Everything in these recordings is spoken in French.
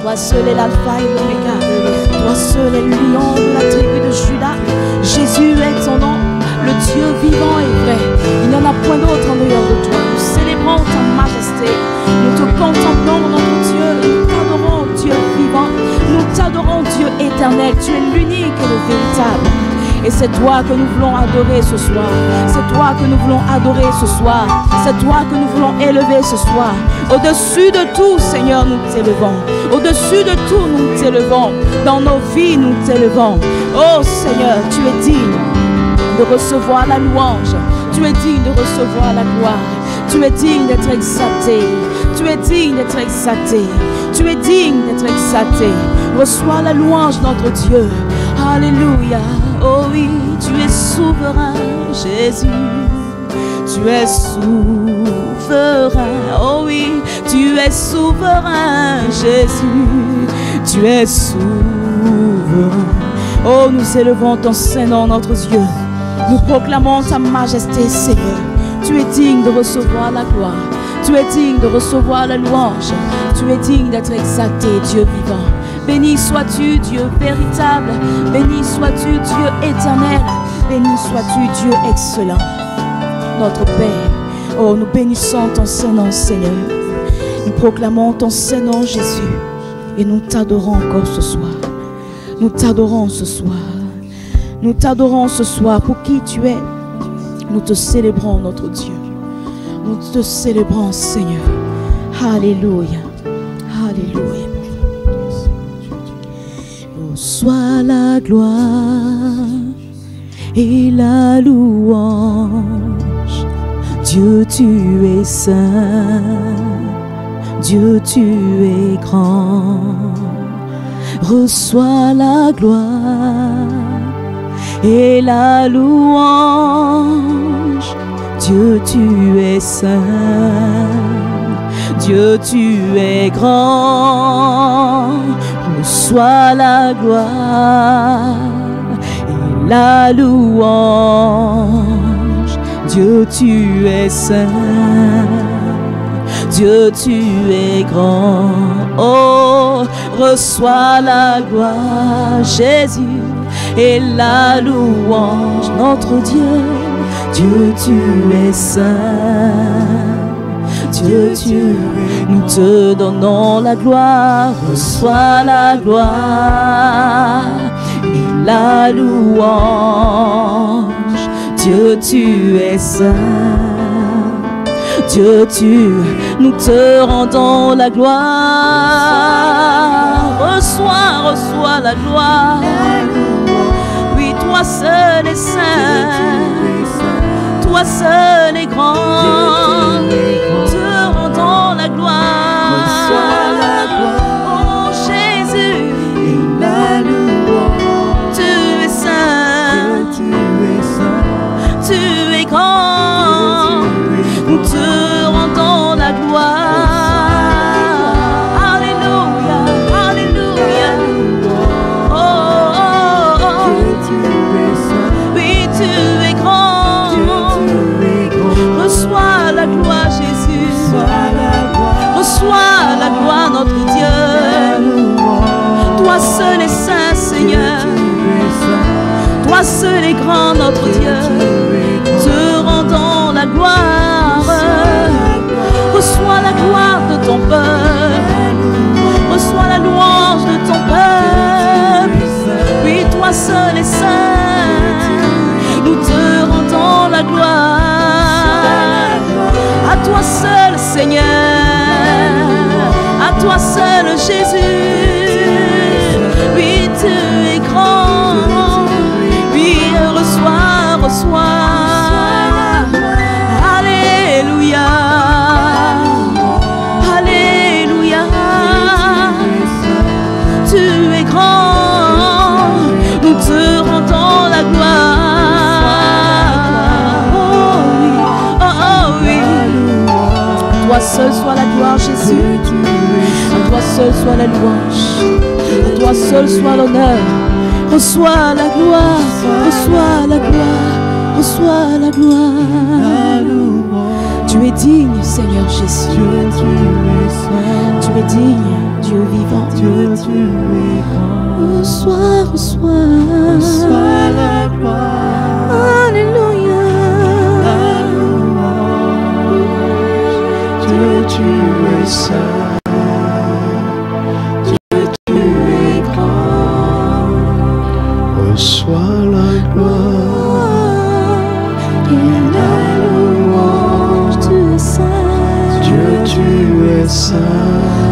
Toi seul est l'alpha et l'oméga. Toi seul est le lion de la tribu de Juda. Jésus est ton nom, le Dieu vivant et vrai. Il n'y en a point d'autre en dehors de toi. Nous célébrons ta majesté. Nous te contemplons, notre Dieu. Nous t'adorons, Dieu vivant. Nous t'adorons, Dieu éternel. Tu es l'unique et le véritable. Et c'est toi que nous voulons adorer ce soir. C'est toi que nous voulons adorer ce soir. C'est toi que nous voulons élever ce soir. Au-dessus de tout, Seigneur, nous t'élevons. Au-dessus de tout, nous t'élevons. Dans nos vies, nous t'élevons. Oh Seigneur, tu es digne de recevoir la louange. Tu es digne de recevoir la gloire. Tu es digne d'être exalté. Tu es digne d'être exalté. Tu es digne d'être exalté. Reçois la louange, notre Dieu. Alléluia. Oh oui, tu es souverain, Jésus. Tu es souverain. Oh oui, tu es souverain, Jésus. Tu es souverain. Oh, nous élevons ton Saint-Nom, notre Dieu. Nous proclamons ta majesté, Seigneur. Tu es digne de recevoir la gloire. Tu es digne de recevoir la louange. Tu es digne d'être exalté, Dieu vivant. Béni sois-tu, Dieu véritable. Béni sois-tu, Dieu éternel. Béni sois-tu, Dieu excellent. Notre Père, oh, nous bénissons ton Saint-Nom, Seigneur. Nous proclamons ton Saint-Nom, Jésus. Et nous t'adorons encore ce soir. Nous t'adorons ce soir. Nous t'adorons ce soir pour qui tu es. Nous te célébrons, notre Dieu. Nous te célébrons, Seigneur. Alléluia. Alléluia. Reçois la gloire et la louange. Dieu, tu es saint. Dieu, tu es grand. Reçois la gloire et la louange. Dieu, tu es saint. Dieu, tu es grand. Reçois la gloire et la louange. Dieu, tu es saint. Dieu, tu es grand. Oh, reçois la gloire, Jésus, et la louange, notre Dieu. Dieu, tu es saint. Dieu, nous te donnons la gloire. Reçois la gloire et la louange. Dieu, tu es saint. Dieu, nous te rendons la gloire. Reçois la gloire. Oui, toi seul est saint. Toi seul est grand. Te rendons la gloire. Oh Jésus, et la louange. Tu es saint. Tu es grand. Nous te rendons la gloire. Alléluia, alléluia. Oh, oh, oh, oh. Oui, tu es grand. Reçois la gloire, Jésus. Reçois la gloire, notre Dieu. Toi seul est saint, Seigneur. Toi seul est grand, notre Dieu. Te rendons la gloire. Reçois la gloire de ton peuple. Reçois la louange de ton peuple. Oui, toi seul est saint. Nous te rendons la gloire. À toi seul, Seigneur. À toi seul, Jésus. Oui, tu es grand. Oui, reçois. Alléluia. Alléluia. Tu es grand. Nous te rendons la gloire. Oh oui. Oh oui. Toi seul soit la gloire, Jésus. À toi seul soit la louange. À toi seul soit l'honneur. Reçois la gloire. Reçois la gloire. Reçois la gloire. Tu es digne, Seigneur Jésus. Tu es digne. Dieu vivant. Dieu, tu es grand. Reçois, reçois. Reçois la gloire. Alléluia. La louange. Dieu, tu es saint. Dieu, tu es grand. Reçois la gloire et la louange. Tu es saint. Dieu, tu es saint.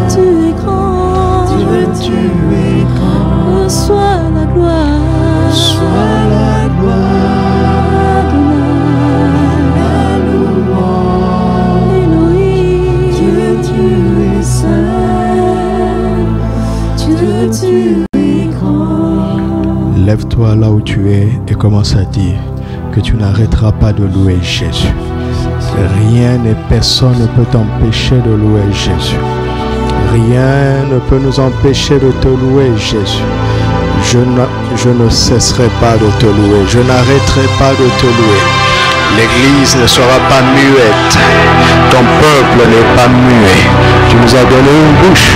Tu es grand. Dieu, tu es grand. Reçois la gloire. Reçois la gloire. La louange. Elohim. Dieu, tu es saint. Dieu, tu es grand. Lève-toi là où tu es et commence à dire que tu n'arrêteras pas de louer Jésus. Rien et personne ne peut t'empêcher de louer Jésus. Rien ne peut nous empêcher de te louer Jésus. Je ne cesserai pas de te louer. Je n'arrêterai pas de te louer. L'église ne sera pas muette. Ton peuple n'est pas muet. Tu nous as donné une bouche,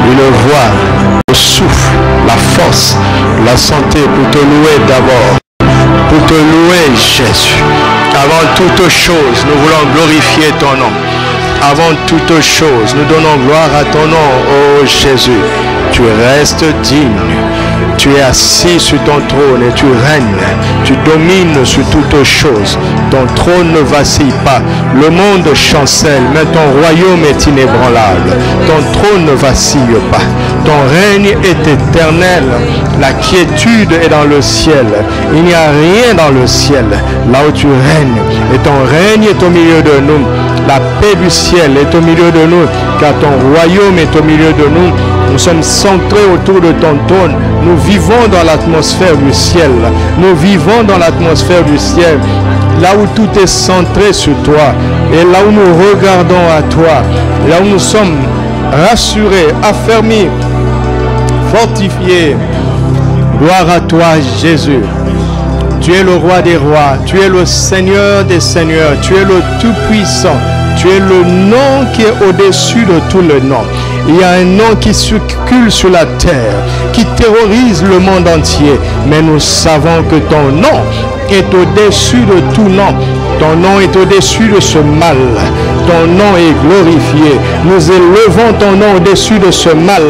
une voix, le souffle, la force, la santé pour te louer d'abord. Pour te louer Jésus. Avant toute chose, nous voulons glorifier ton nom. Avant toute chose, nous donnons gloire à ton nom, ô Jésus. Tu restes digne. Tu es assis sur ton trône et tu règnes. Tu domines sur toutes choses. Ton trône ne vacille pas. Le monde chancelle, mais ton royaume est inébranlable. Ton trône ne vacille pas. Ton règne est éternel. La quiétude est dans le ciel. Il n'y a rien dans le ciel. Là où tu règnes. Et ton règne est au milieu de nous. La paix du ciel est au milieu de nous. Car ton royaume est au milieu de nous. Nous sommes centrés autour de ton trône. Nous vivons dans l'atmosphère du ciel. Nous vivons dans l'atmosphère du ciel. Là où tout est centré sur toi. Et là où nous regardons à toi. Là où nous sommes rassurés, affermis, fortifiés. Gloire à toi, Jésus. Tu es le roi des rois. Tu es le Seigneur des seigneurs. Tu es le Tout-Puissant. Tu es le nom qui est au-dessus de tout le nom. Il y a un nom qui circule sur la terre, qui terrorise le monde entier. Mais nous savons que ton nom est au-dessus de tout nom. Ton nom est au-dessus de ce mal. Ton nom est glorifié. Nous élevons ton nom au-dessus de ce mal.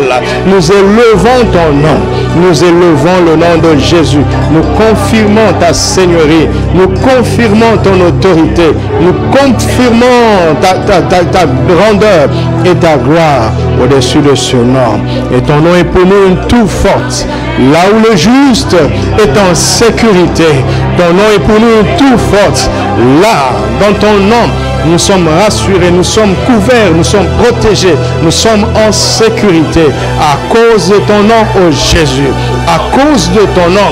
Nous élevons ton nom. Nous élevons le nom de Jésus. Nous confirmons ta seigneurie. Nous confirmons ton autorité. Nous confirmons ta grandeur et ta gloire au-dessus de ce nom. Et ton nom est pour nous une tour forte. Là où le juste est en sécurité. Ton nom est pour nous une tour forte. Là, dans ton nom, nous sommes rassurés, nous sommes couverts, nous sommes protégés, nous sommes en sécurité à cause de ton nom, ô Jésus, à cause de ton nom,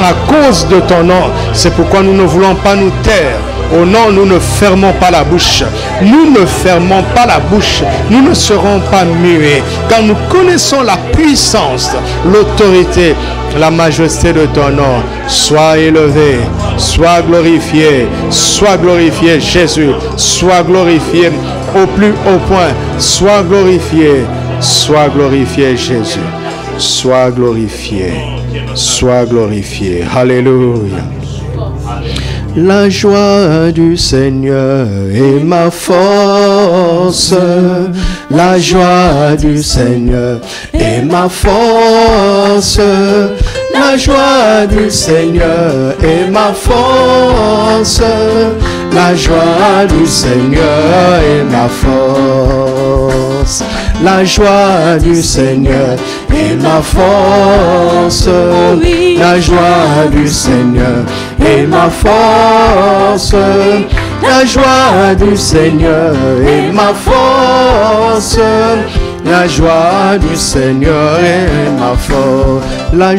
à cause de ton nom. C'est pourquoi nous ne voulons pas nous taire. Au nom, nous ne fermons pas la bouche. Nous ne fermons pas la bouche. Nous ne serons pas muets. Car nous connaissons la puissance, l'autorité, la majesté de ton nom. Sois élevé, sois glorifié, Jésus. Sois glorifié au plus haut point. Sois glorifié Jésus. Sois glorifié. Alléluia. La joie du Seigneur est ma force. La joie du Seigneur est ma force. La joie du Seigneur est ma force. La joie du Seigneur est ma force. La joie du Seigneur est ma force. La joie du Seigneur est ma force. La joie du Seigneur est ma force. La joie du Seigneur est ma force. La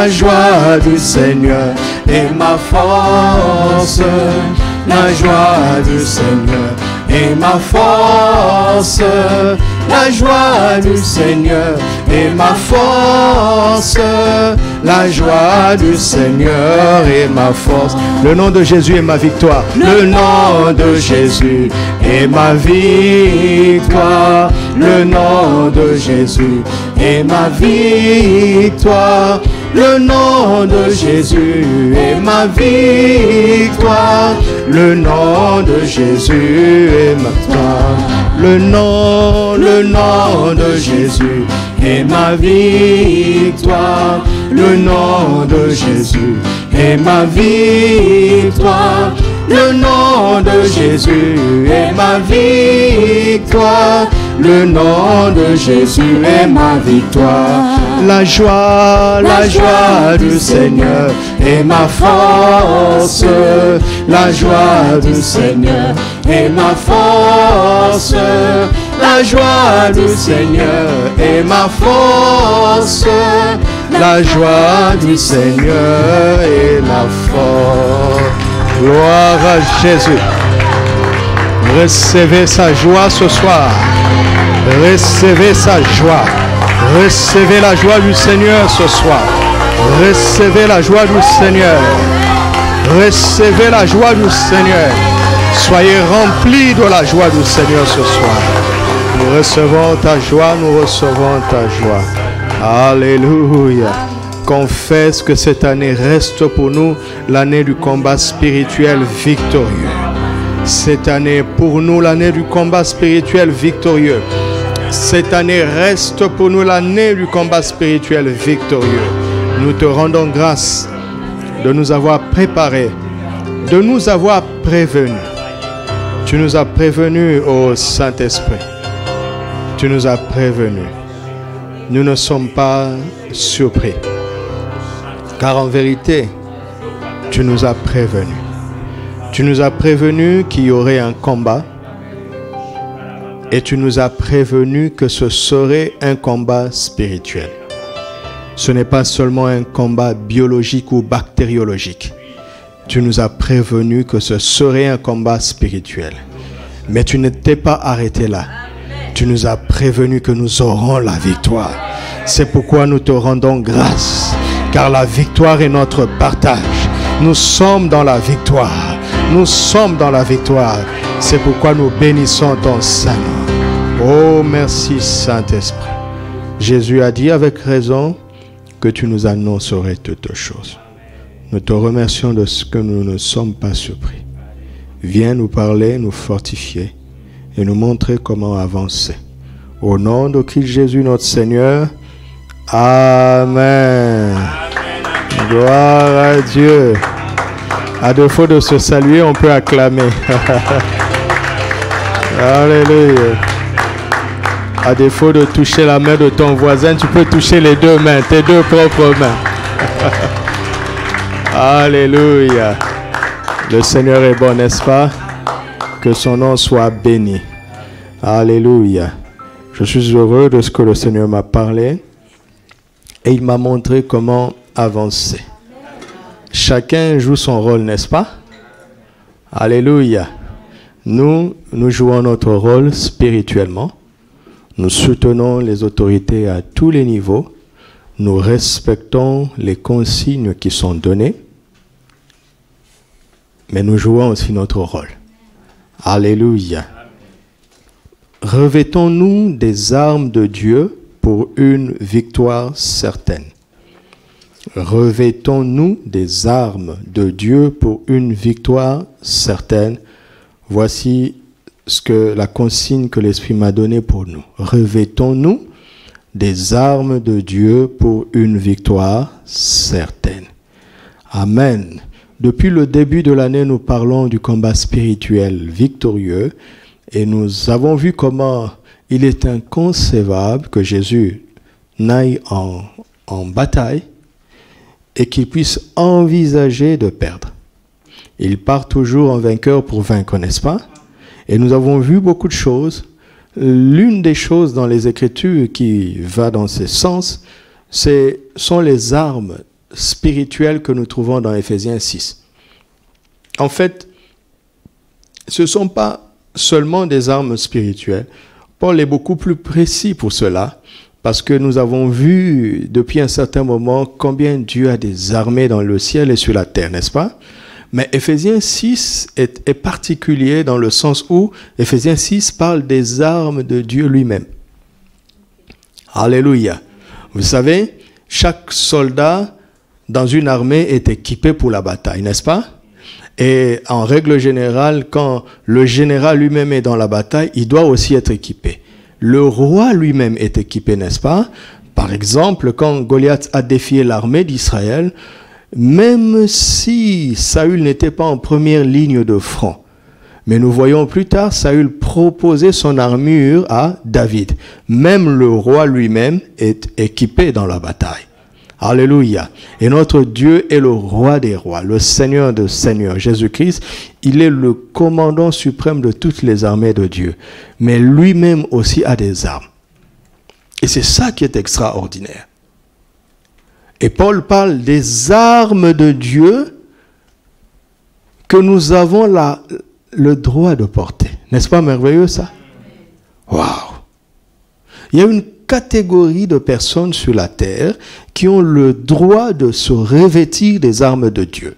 joie du Seigneur est ma force. La joie du Seigneur est ma force. La joie du Seigneur est ma force. La joie du Seigneur est ma force. Le nom de Jésus est ma victoire. Le nom de Jésus est ma victoire. Le nom de Jésus est ma victoire. Le nom de Jésus est ma victoire. Le nom de Jésus est ma victoire. Le nom de Jésus est ma victoire. Le nom de Jésus est ma victoire. Le nom de Jésus est ma victoire. Le nom de Jésus est ma victoire. La joie du Seigneur est ma force. La joie du Seigneur est ma force. La joie du Seigneur est ma force. La joie du Seigneur est ma force. Gloire à Jésus. Recevez sa joie ce soir. Recevez sa joie. Recevez la joie du Seigneur ce soir. Recevez la joie du Seigneur. Recevez la joie du Seigneur. Soyez remplis de la joie du Seigneur ce soir. Nous recevons ta joie, nous recevons ta joie. Alléluia. Confesse que cette année reste pour nous l'année du combat spirituel victorieux. Cette année pour nous l'année du combat spirituel victorieux. Cette année reste pour nous l'année du combat spirituel victorieux. Nous te rendons grâce de nous avoir préparés, de nous avoir prévenus. Tu nous as prévenus, ô Saint-Esprit. Tu nous as prévenus. Nous ne sommes pas surpris. Car en vérité, tu nous as prévenus. Tu nous as prévenus qu'il y aurait un combat. Et tu nous as prévenus que ce serait un combat spirituel. Ce n'est pas seulement un combat biologique ou bactériologique. Tu nous as prévenus que ce serait un combat spirituel. Mais tu ne t'es pas arrêté là. Tu nous as prévenus que nous aurons la victoire. C'est pourquoi nous te rendons grâce. Car la victoire est notre partage. Nous sommes dans la victoire. Nous sommes dans la victoire. C'est pourquoi nous bénissons ton Saint-Nom. Oh, merci Saint-Esprit. Jésus a dit avec raison que tu nous annoncerais toutes choses. Nous te remercions de ce que nous ne sommes pas surpris. Viens nous parler, nous fortifier et nous montrer comment avancer. Au nom de Christ Jésus notre Seigneur. Amen. Gloire à Dieu. À défaut de se saluer, on peut acclamer. Alléluia. À défaut de toucher la main de ton voisin, tu peux toucher les deux mains, tes deux propres mains. Alléluia. Le Seigneur est bon, n'est-ce pas? Que son nom soit béni. Alléluia. Je suis heureux de ce que le Seigneur m'a parlé et il m'a montré comment avancer. Chacun joue son rôle, n'est-ce pas? Alléluia. Nous jouons notre rôle spirituellement. Nous soutenons les autorités à tous les niveaux. Nous respectons les consignes qui sont données. Mais nous jouons aussi notre rôle. Alléluia. Revêtons-nous des armes de Dieu pour une victoire certaine. Revêtons-nous des armes de Dieu pour une victoire certaine. Voici la consigne que l'Esprit m'a donnée pour nous. Revêtons-nous des armes de Dieu pour une victoire certaine. Amen. Depuis le début de l'année, nous parlons du combat spirituel victorieux et nous avons vu comment il est inconcevable que Jésus n'aille en bataille et qu'il puisse envisager de perdre. Il part toujours en vainqueur pour vaincre, n'est-ce pas? Et nous avons vu beaucoup de choses. L'une des choses dans les Écritures qui va dans ce sens, sont les armes spirituelles que nous trouvons dans Éphésiens 6. En fait, ce ne sont pas seulement des armes spirituelles. Paul est beaucoup plus précis pour cela, parce que nous avons vu depuis un certain moment combien Dieu a des armées dans le ciel et sur la terre, n'est-ce pas? Mais Éphésiens 6 est particulier dans le sens où Éphésiens 6 parle des armes de Dieu lui-même. Alléluia. Vous savez, chaque soldat dans une armée est équipé pour la bataille, n'est-ce pas? Et en règle générale, quand le général lui-même est dans la bataille, il doit aussi être équipé. Le roi lui-même est équipé, n'est-ce pas? Par exemple, quand Goliath a défié l'armée d'Israël, même si Saül n'était pas en première ligne de front, mais nous voyons plus tard Saül proposer son armure à David. Même le roi lui-même est équipé dans la bataille. Alléluia. Et notre Dieu est le roi des rois, le Seigneur des seigneurs. Jésus-Christ, il est le commandant suprême de toutes les armées de Dieu. Mais lui-même aussi a des armes. Et c'est ça qui est extraordinaire. Et Paul parle des armes de Dieu que nous avons le droit de porter. N'est-ce pas merveilleux ça? Waouh! Il y a une catégorie de personnes sur la terre qui ont le droit de se revêtir des armes de Dieu.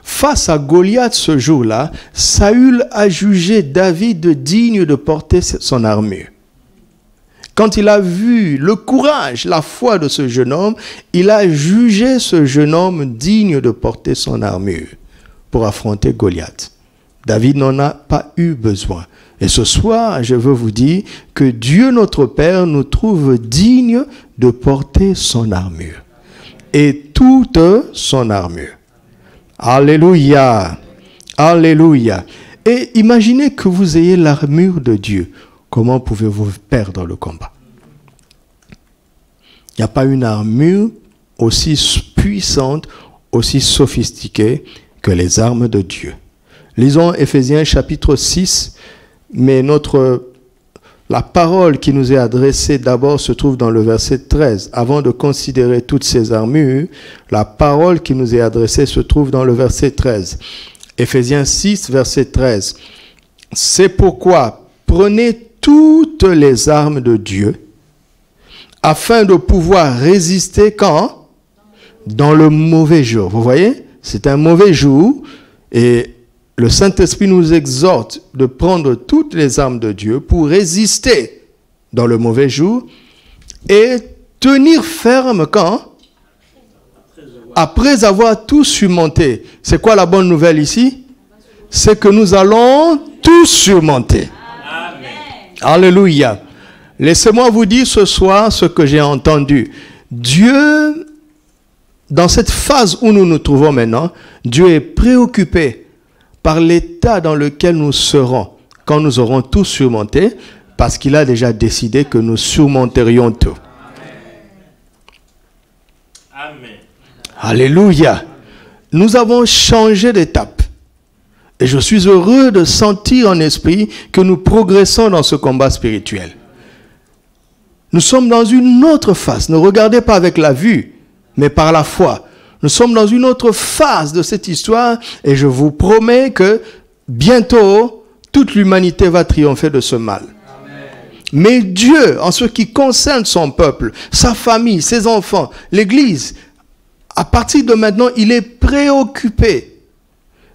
Face à Goliath ce jour-là, Saül a jugé David digne de porter son armure. Quand il a vu le courage, la foi de ce jeune homme, il a jugé ce jeune homme digne de porter son armure pour affronter Goliath. David n'en a pas eu besoin. Et ce soir, je veux vous dire que Dieu notre Père nous trouve dignes de porter son armure. Et toute son armure. Alléluia. Alléluia. Et imaginez que vous ayez l'armure de Dieu. Comment pouvez-vous perdre le combat? Il n'y a pas une armure aussi puissante, aussi sophistiquée que les armes de Dieu. Lisons Éphésiens chapitre 6, mais la parole qui nous est adressée d'abord se trouve dans le verset 13. Avant de considérer toutes ces armures, la parole qui nous est adressée se trouve dans le verset 13. Éphésiens 6, verset 13. C'est pourquoi prenez toutes les armes de Dieu afin de pouvoir résister quand? Dans le mauvais jour. Vous voyez? C'est un mauvais jour et le Saint-Esprit nous exhorte de prendre toutes les armes de Dieu pour résister dans le mauvais jour et tenir ferme quand? Après avoir tout surmonté. C'est quoi la bonne nouvelle ici? C'est que nous allons tout surmonter. Amen. Alléluia. Laissez-moi vous dire ce soir ce que j'ai entendu. Dieu, dans cette phase où nous nous trouvons maintenant, Dieu est préoccupé par l'état dans lequel nous serons quand nous aurons tout surmonté, parce qu'il a déjà décidé que nous surmonterions tout. Amen. Alléluia. Nous avons changé d'étape. Et je suis heureux de sentir en esprit que nous progressons dans ce combat spirituel. Nous sommes dans une autre phase. Ne regardez pas avec la vue, mais par la foi. Nous sommes dans une autre phase de cette histoire et je vous promets que bientôt, toute l'humanité va triompher de ce mal. Amen. Mais Dieu, en ce qui concerne son peuple, sa famille, ses enfants, l'Église, à partir de maintenant, il est préoccupé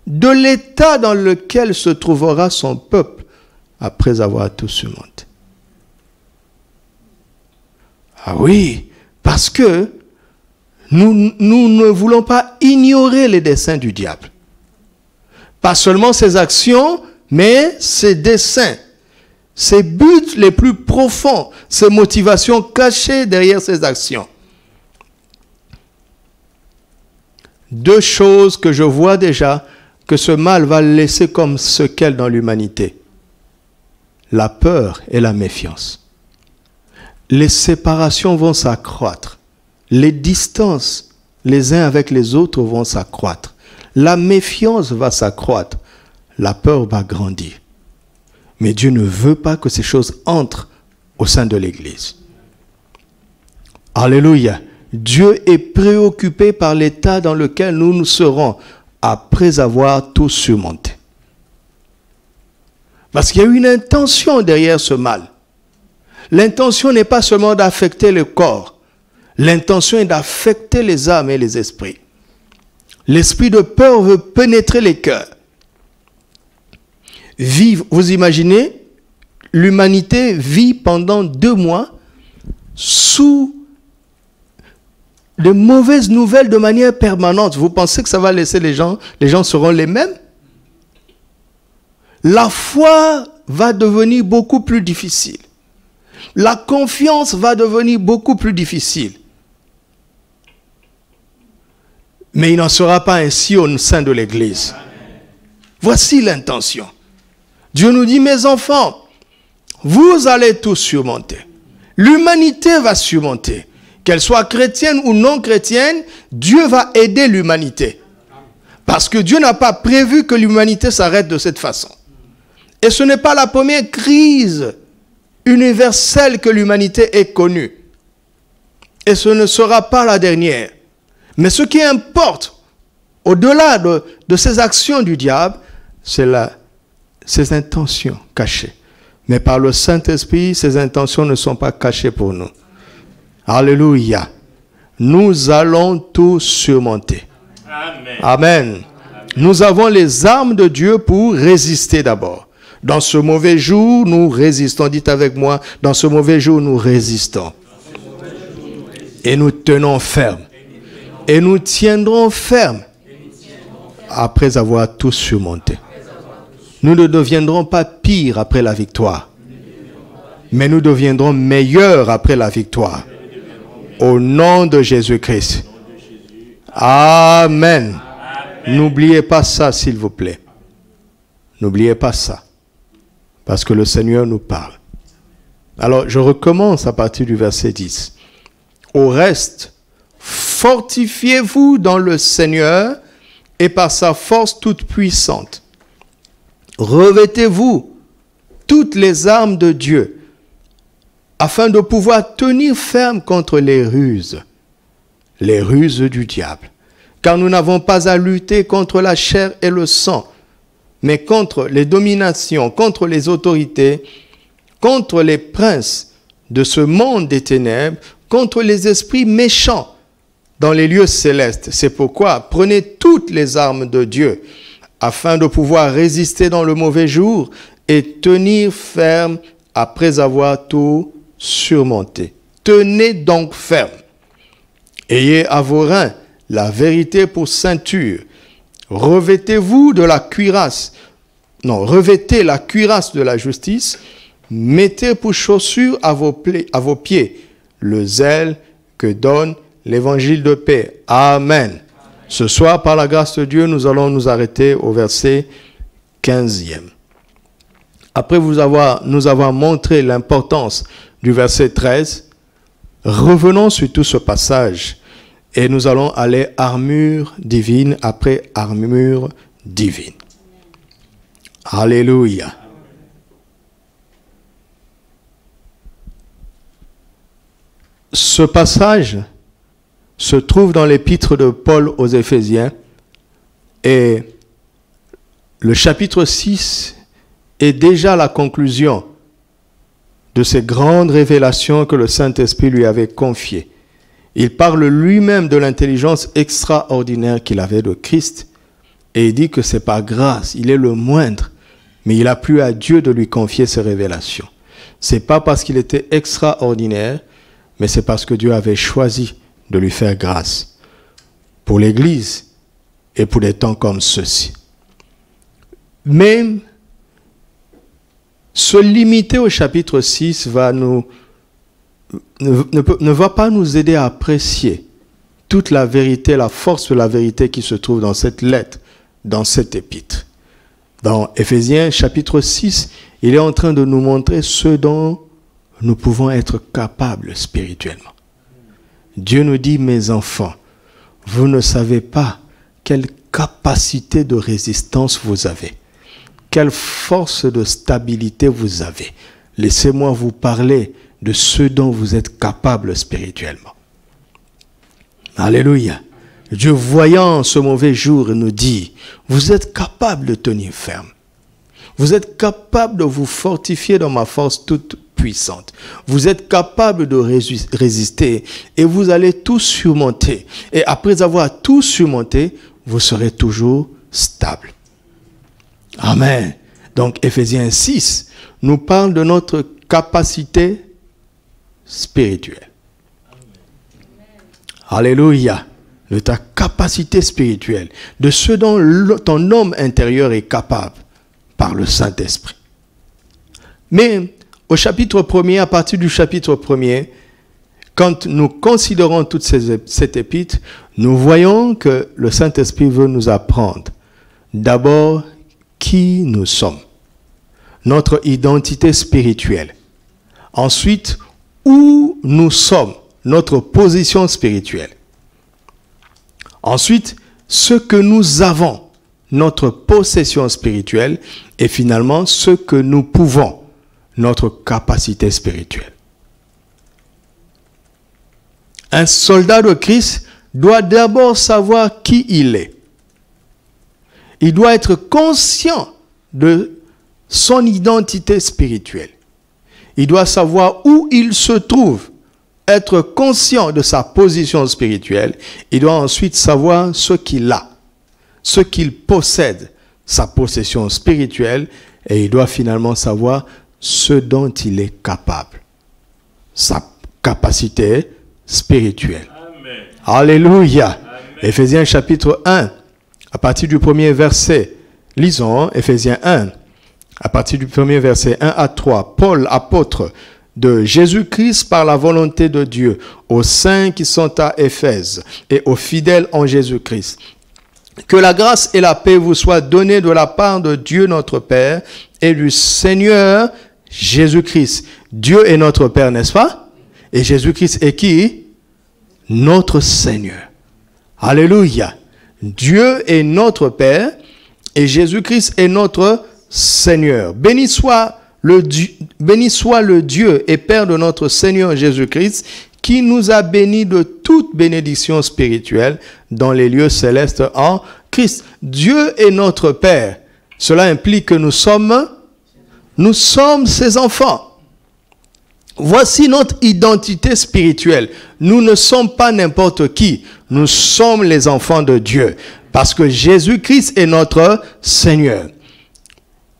de l'état dans lequel se trouvera son peuple après avoir tout surmonté. Ah oui, parce que nous ne voulons pas ignorer les desseins du diable. Pas seulement ses actions, mais ses desseins, ses buts les plus profonds, ses motivations cachées derrière ses actions. Deux choses que je vois déjà que ce mal va laisser comme séquelles dans l'humanité. La peur et la méfiance. Les séparations vont s'accroître. Les distances les uns avec les autres vont s'accroître. La méfiance va s'accroître. La peur va grandir. Mais Dieu ne veut pas que ces choses entrent au sein de l'Église. Alléluia. Dieu est préoccupé par l'état dans lequel nous serons après avoir tout surmonté. Parce qu'il y a une intention derrière ce mal. L'intention n'est pas seulement d'affecter le corps. L'intention est d'affecter les âmes et les esprits. L'esprit de peur veut pénétrer les cœurs. Vous imaginez, l'humanité vit pendant 2 mois sous de mauvaises nouvelles de manière permanente. Vous pensez que ça va laisser les gens seront les mêmes? La foi va devenir beaucoup plus difficile. La confiance va devenir beaucoup plus difficile. Mais il n'en sera pas ainsi au sein de l'Église. Voici l'intention. Dieu nous dit, mes enfants, vous allez tous surmonter. L'humanité va surmonter. Qu'elle soit chrétienne ou non chrétienne, Dieu va aider l'humanité. Parce que Dieu n'a pas prévu que l'humanité s'arrête de cette façon. Et ce n'est pas la première crise universelle que l'humanité ait connue. Et ce ne sera pas la dernière. Mais ce qui importe, au-delà de ces actions du diable, c'est ses intentions cachées. Mais par le Saint-Esprit, ces intentions ne sont pas cachées pour nous. Alléluia. Nous allons tout surmonter. Amen. Amen. Nous avons les armes de Dieu pour résister d'abord. Dans ce mauvais jour, nous résistons. Dites avec moi, dans ce mauvais jour, nous résistons. Et nous tenons ferme. Et nous tiendrons ferme après avoir tout surmonté. Nous ne deviendrons pas pires après la victoire, mais nous deviendrons meilleurs après la victoire. Au nom de Jésus-Christ. Amen. N'oubliez pas ça, s'il vous plaît. N'oubliez pas ça. Parce que le Seigneur nous parle. Alors, je recommence à partir du verset 10. Au reste, fortifiez-vous dans le Seigneur et par sa force toute puissante. Revêtez-vous toutes les armes de Dieu afin de pouvoir tenir ferme contre les ruses du diable. Car nous n'avons pas à lutter contre la chair et le sang, mais contre les dominations, contre les autorités, contre les princes de ce monde des ténèbres, contre les esprits méchants dans les lieux célestes. C'est pourquoi prenez toutes les armes de Dieu afin de pouvoir résister dans le mauvais jour et tenir ferme après avoir tout surmonté. Tenez donc ferme. Ayez à vos reins la vérité pour ceinture. Revêtez-vous de la cuirasse. Non, revêtez la cuirasse de la justice. Mettez pour chaussure à vos pieds le zèle que donne l'évangile de paix. Amen. Ce soir, par la grâce de Dieu, nous allons nous arrêter au verset 15e. Après nous avoir montré l'importance du verset 13, revenons sur tout ce passage et nous allons aller armure divine après armure divine. Alléluia. Ce passage se trouve dans l'épître de Paul aux Éphésiens et le chapitre 6 est déjà la conclusion de ces grandes révélations que le Saint-Esprit lui avait confiées. Il parle lui-même de l'intelligence extraordinaire qu'il avait de Christ et il dit que c'est par grâce, il est le moindre, mais il a plu à Dieu de lui confier ces révélations. C'est pas parce qu'il était extraordinaire, mais c'est parce que Dieu avait choisi de lui faire grâce pour l'Église et pour des temps comme ceux-ci. Même se limiter au chapitre 6 ne va pas nous aider à apprécier toute la vérité, la force de la vérité qui se trouve dans cette lettre, dans cet épître. Dans Éphésiens chapitre 6, il est en train de nous montrer ce dont nous pouvons être capables spirituellement. Dieu nous dit, mes enfants, vous ne savez pas quelle capacité de résistance vous avez, quelle force de stabilité vous avez. Laissez-moi vous parler de ce dont vous êtes capables spirituellement. Alléluia. Dieu, voyant ce mauvais jour, nous dit, vous êtes capables de tenir ferme. Vous êtes capable de vous fortifier dans ma force toute puissante. Vous êtes capable de résister et vous allez tout surmonter. Et après avoir tout surmonté, vous serez toujours stable. Amen. Donc, Éphésiens 6 nous parle de notre capacité spirituelle. Alléluia. De ta capacité spirituelle, de ce dont ton homme intérieur est capable par le Saint-Esprit. Mais au chapitre 1er, à partir du chapitre 1er, quand nous considérons toute cette épître, nous voyons que le Saint-Esprit veut nous apprendre d'abord qui nous sommes, notre identité spirituelle. Ensuite, où nous sommes, notre position spirituelle. Ensuite, ce que nous avons, notre possession spirituelle, et finalement, ce que nous pouvons, notre capacité spirituelle. Un soldat de Christ doit d'abord savoir qui il est. Il doit être conscient de son identité spirituelle. Il doit savoir où il se trouve, être conscient de sa position spirituelle. Il doit ensuite savoir ce qu'il a, ce qu'il possède, sa possession spirituelle, et il doit finalement savoir ce dont il est capable, sa capacité spirituelle. Amen. Alléluia. Amen. Éphésiens chapitre 1, à partir du premier verset, lisons Éphésiens 1, à partir du premier verset 1 à 3, Paul, apôtre de Jésus-Christ par la volonté de Dieu, aux saints qui sont à Éphèse et aux fidèles en Jésus-Christ. Que la grâce et la paix vous soient données de la part de Dieu notre Père et du Seigneur Jésus-Christ. Dieu est notre Père, n'est-ce pas? Et Jésus-Christ est qui? Notre Seigneur. Alléluia. Dieu est notre Père et Jésus-Christ est notre Seigneur. Béni soit le Dieu et Père de notre Seigneur Jésus-Christ, qui nous a bénis de toute bénédiction spirituelle dans les lieux célestes en Christ. Dieu est notre Père. Cela implique que nous sommes ses enfants. Voici notre identité spirituelle. Nous ne sommes pas n'importe qui. Nous sommes les enfants de Dieu. Parce que Jésus-Christ est notre Seigneur.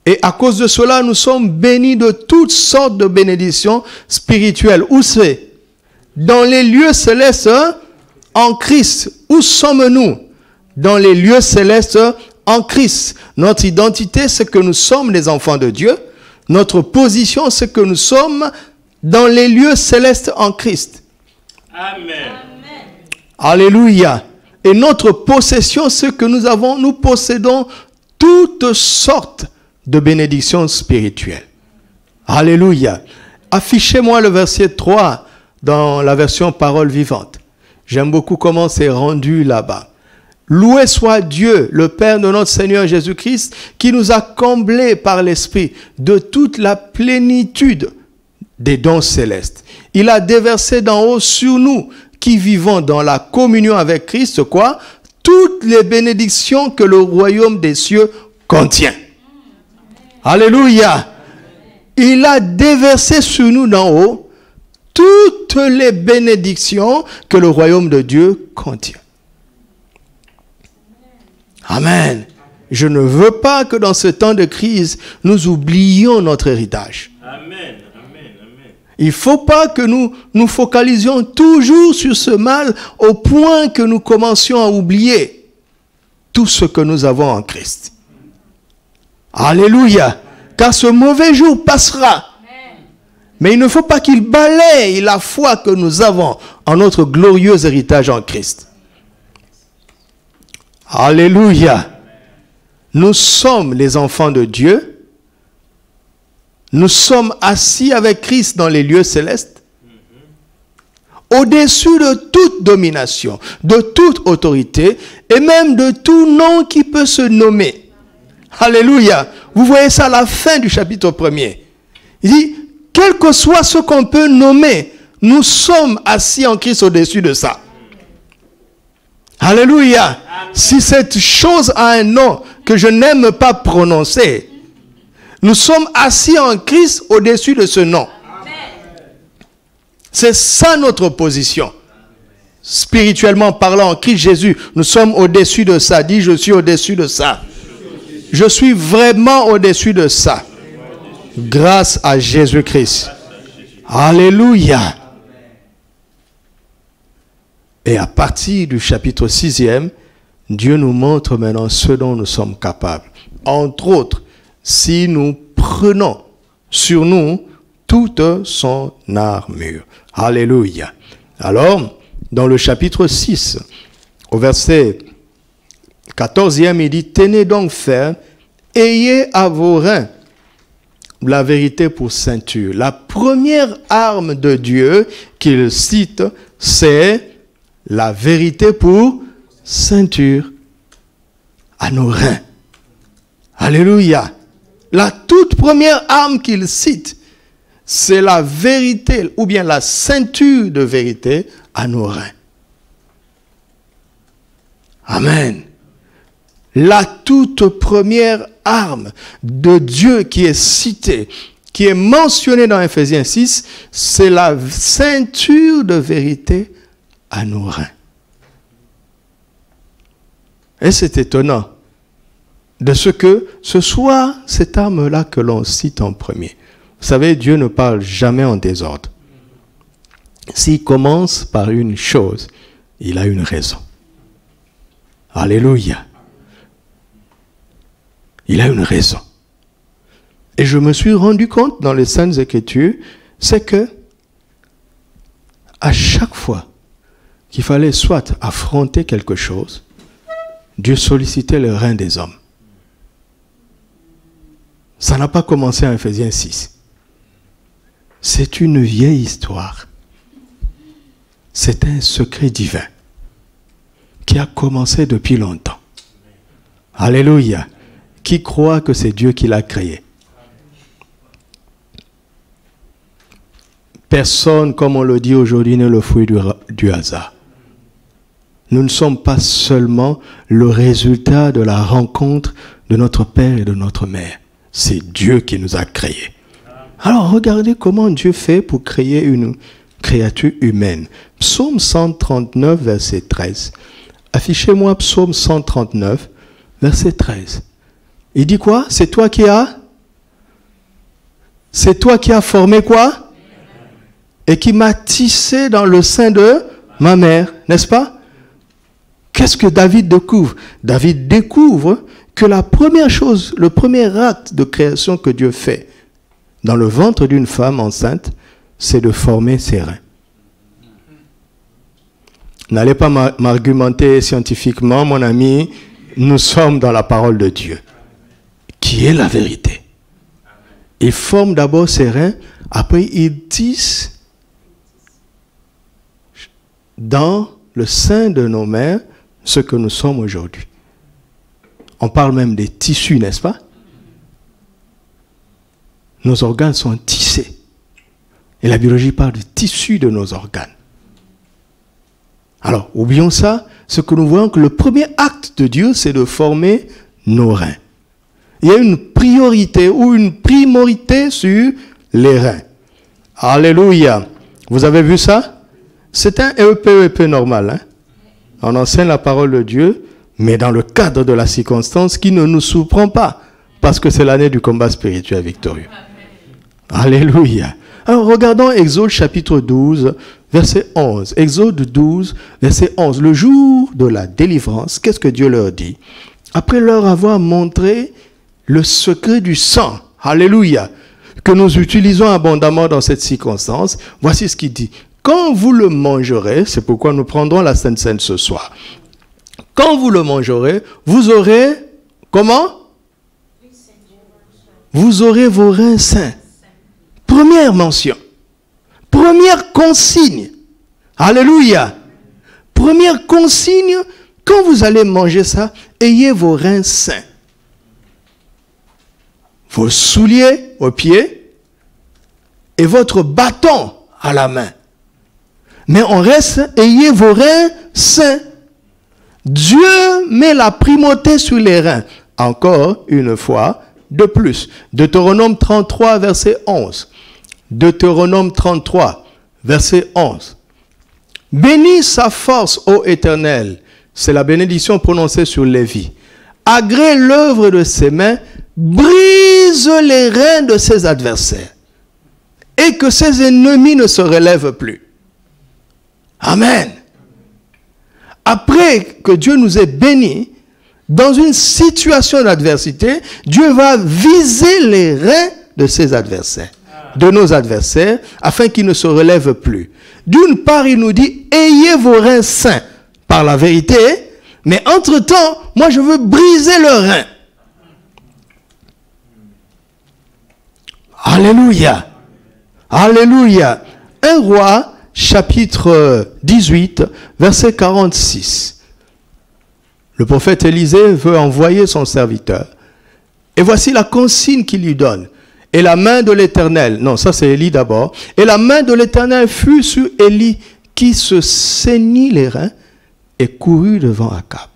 Et à cause de cela, nous sommes bénis de toutes sortes de bénédictions spirituelles. Où c'est? Dans les lieux célestes en Christ. Où sommes-nous? Dans les lieux célestes en Christ. Notre identité, c'est que nous sommes les enfants de Dieu. Notre position, c'est que nous sommes dans les lieux célestes en Christ. Amen. Alléluia. Et notre possession, c'est que nous possédons toutes sortes de bénédictions spirituelles. Alléluia. Affichez-moi le verset 3 dans la version Parole vivante. J'aime beaucoup comment c'est rendu là-bas. Loué soit Dieu, le Père de notre Seigneur Jésus-Christ, qui nous a comblés par l'Esprit de toute la plénitude des dons célestes. Il a déversé d'en haut sur nous, qui vivons dans la communion avec Christ, quoi? Toutes les bénédictions que le royaume des cieux contient. Alléluia. Il a déversé sur nous d'en haut toutes les bénédictions que le royaume de Dieu contient. Amen. Je ne veux pas que dans ce temps de crise, nous oublions notre héritage. Amen. Il ne faut pas que nous nous focalisions toujours sur ce mal au point que nous commencions à oublier tout ce que nous avons en Christ. Alléluia. Car ce mauvais jour passera. Mais il ne faut pas qu'il balaye la foi que nous avons en notre glorieux héritage en Christ. Alléluia. Nous sommes les enfants de Dieu. Nous sommes assis avec Christ dans les lieux célestes. Au-dessus de toute domination, de toute autorité et même de tout nom qui peut se nommer. Alléluia. Vous voyez ça à la fin du chapitre 1er. Il dit, quel que soit ce qu'on peut nommer, nous sommes assis en Christ au-dessus de ça. Alléluia. Amen. Si cette chose a un nom que je n'aime pas prononcer, Nous sommes assis en Christ au-dessus de ce nom. C'est ça notre position. Spirituellement parlant, en Christ Jésus, nous sommes au-dessus de ça. Dis, je suis au-dessus de ça. Je suis vraiment au-dessus de ça. Grâce à Jésus-Christ. Alléluia. Et à partir du chapitre 6e, Dieu nous montre maintenant ce dont nous sommes capables. Entre autres, si nous prenons sur nous toute son armure. Alléluia. Alors, dans le chapitre 6, au verset 14e, il dit, tenez donc ferme, ayez à vos reins la vérité pour ceinture. La première arme de Dieu qu'il cite, c'est la vérité pour ceinture à nos reins. Alléluia. La toute première arme qu'il cite, c'est la vérité, ou bien la ceinture de vérité à nos reins. Amen. La toute première arme de Dieu qui est citée, qui est mentionnée dans Ephésiens 6, c'est la ceinture de vérité à nos reins. Et c'est étonnant de ce que ce soit cette arme-là que l'on cite en premier. Vous savez, Dieu ne parle jamais en désordre. S'il commence par une chose, il a une raison. Alléluia. Il a une raison. Et je me suis rendu compte dans les Saintes Écritures, c'est que à chaque fois qu'il fallait soit affronter quelque chose, Dieu sollicitait le rein des hommes. Ça n'a pas commencé en Ephésiens 6. C'est une vieille histoire. C'est un secret divin qui a commencé depuis longtemps. Alléluia. Qui croit que c'est Dieu qui l'a créé? Personne, comme on le dit aujourd'hui, n'est le fruit du hasard. Nous ne sommes pas seulement le résultat de la rencontre de notre Père et de notre Mère. C'est Dieu qui nous a créés. Alors regardez comment Dieu fait pour créer une créature humaine. Psaume 139, verset 13. Affichez-moi Psaume 139, verset 13. Il dit quoi? C'est toi qui as formé quoi? Et qui m'a tissé dans le sein de ma mère, n'est-ce pas? Qu'est-ce que David découvre? David découvre que la première chose, le premier acte de création que Dieu fait dans le ventre d'une femme enceinte, c'est de former ses reins. N'allez pas m'argumenter scientifiquement, mon ami, nous sommes dans la parole de Dieu, qui est la vérité. Il forme d'abord ses reins, après il tisse dans le sein de nos mères ce que nous sommes aujourd'hui. On parle même des tissus, n'est-ce pas? Nos organes sont tissés. Et la biologie parle du tissu de nos organes. Alors, oublions ça, ce que nous voyons que le premier acte de Dieu, c'est de former nos reins. Il y a une priorité ou une primorité sur les reins. Alléluia. Vous avez vu ça? C'est un EPEP normal. Hein? On enseigne la parole de Dieu, mais dans le cadre de la circonstance qui ne nous surprend pas, parce que c'est l'année du combat spirituel victorieux. Alléluia. Alors regardons Exode chapitre 12, verset 11. Exode 12, verset 11. Le jour de la délivrance, qu'est-ce que Dieu leur dit? Après leur avoir montré le secret du sang, alléluia, que nous utilisons abondamment dans cette circonstance, voici ce qu'il dit. Quand vous le mangerez, c'est pourquoi nous prendrons la Sainte Seine ce soir. Quand vous le mangerez, vous aurez, comment? Vous aurez vos reins sains. Première mention. Première consigne. Alléluia. Première consigne, quand vous allez manger ça, ayez vos reins sains. Vos souliers aux pieds et votre bâton à la main. Mais on reste, ayez vos reins sains. Dieu met la primauté sur les reins. Encore une fois, de plus. Deutéronome 33, verset 11. Deutéronome 33, verset 11. Bénis sa force, ô Éternel. C'est la bénédiction prononcée sur Lévi. Agrée l'œuvre de ses mains, brise les reins de ses adversaires et que ses ennemis ne se relèvent plus. Amen. Après que Dieu nous ait bénis, dans une situation d'adversité, Dieu va viser les reins de ses adversaires, de nos adversaires, afin qu'ils ne se relèvent plus. D'une part, il nous dit, ayez vos reins sains par la vérité, mais entre-temps, moi je veux briser leurs reins. Alléluia. Alléluia. 1 Roi, chapitre 18, verset 46. Le prophète Élisée veut envoyer son serviteur. Et voici la consigne qu'il lui donne. Et la main de l'Éternel, non, ça c'est Élie d'abord. Et la main de l'Éternel fut sur Élie qui se saignit les reins et courut devant Akab.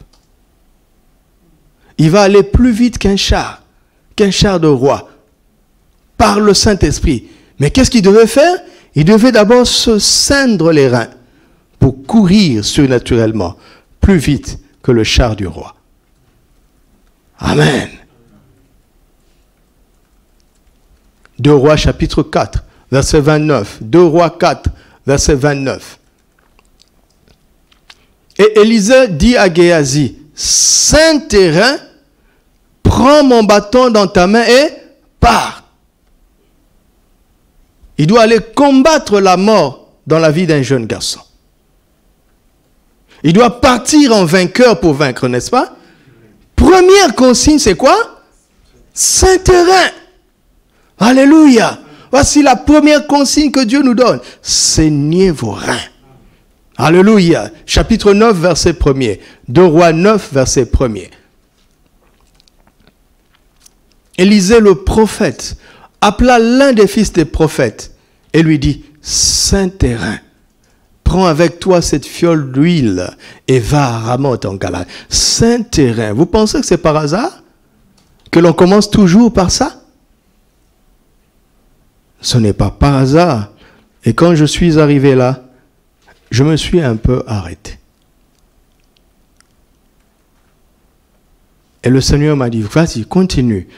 Il va aller plus vite qu'un char de roi, par le Saint-Esprit. Mais qu'est-ce qu'il devait faire? Il devait d'abord se ceindre les reins pour courir surnaturellement, plus vite que le char du roi. Amen. 2 Rois chapitre 4, verset 29. 2 Rois 4, verset 29. Et Élisée dit à Géasi, ceins tes reins, prends mon bâton dans ta main et pars. Il doit aller combattre la mort dans la vie d'un jeune garçon. Il doit partir en vainqueur pour vaincre, n'est-ce pas? Première consigne, c'est quoi? Ceins tes reins. Alléluia. Voici la première consigne que Dieu nous donne. Saignez vos reins. Alléluia. Chapitre 9, verset 1er. 2 Rois 9, verset 1er. Élisée le prophète appela l'un des fils des prophètes et lui dit, ceins tes reins, prends avec toi cette fiole d'huile et va à Ramoth en Galade. Ceins tes reins. Vous pensez que c'est par hasard que l'on commence toujours par ça? Ce n'est pas par hasard. Et quand je suis arrivé là, je me suis un peu arrêté. Et le Seigneur m'a dit, vas-y, continue.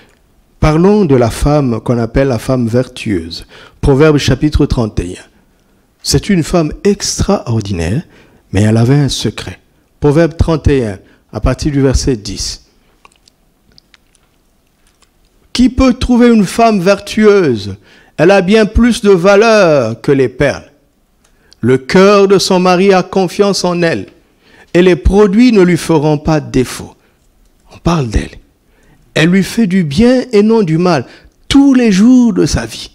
Parlons de la femme qu'on appelle la femme vertueuse. Proverbe chapitre 31. C'est une femme extraordinaire, mais elle avait un secret. Proverbe 31, à partir du verset 10. Qui peut trouver une femme vertueuse? Elle a bien plus de valeur que les perles. Le cœur de son mari a confiance en elle, et les produits ne lui feront pas défaut. On parle d'elle. Elle lui fait du bien et non du mal tous les jours de sa vie.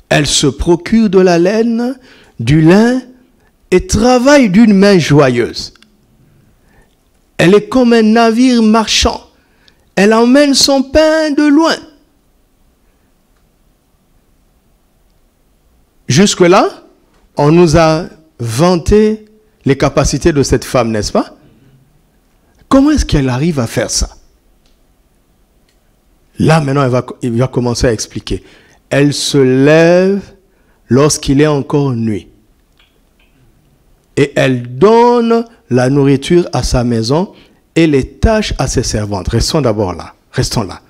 Elle se procure de la laine, du lin et travaille d'une main joyeuse. Elle est comme un navire marchand. Elle emmène son pain de loin. Jusque-là, on nous a vanté les capacités de cette femme, n'est-ce pas? Comment est-ce qu'elle arrive à faire ça? Là, maintenant, il va commencer à expliquer. Elle se lève lorsqu'il est encore nuit. Et elle donne la nourriture à sa maison et les tâches à ses servantes. Restons d'abord là. Restons là.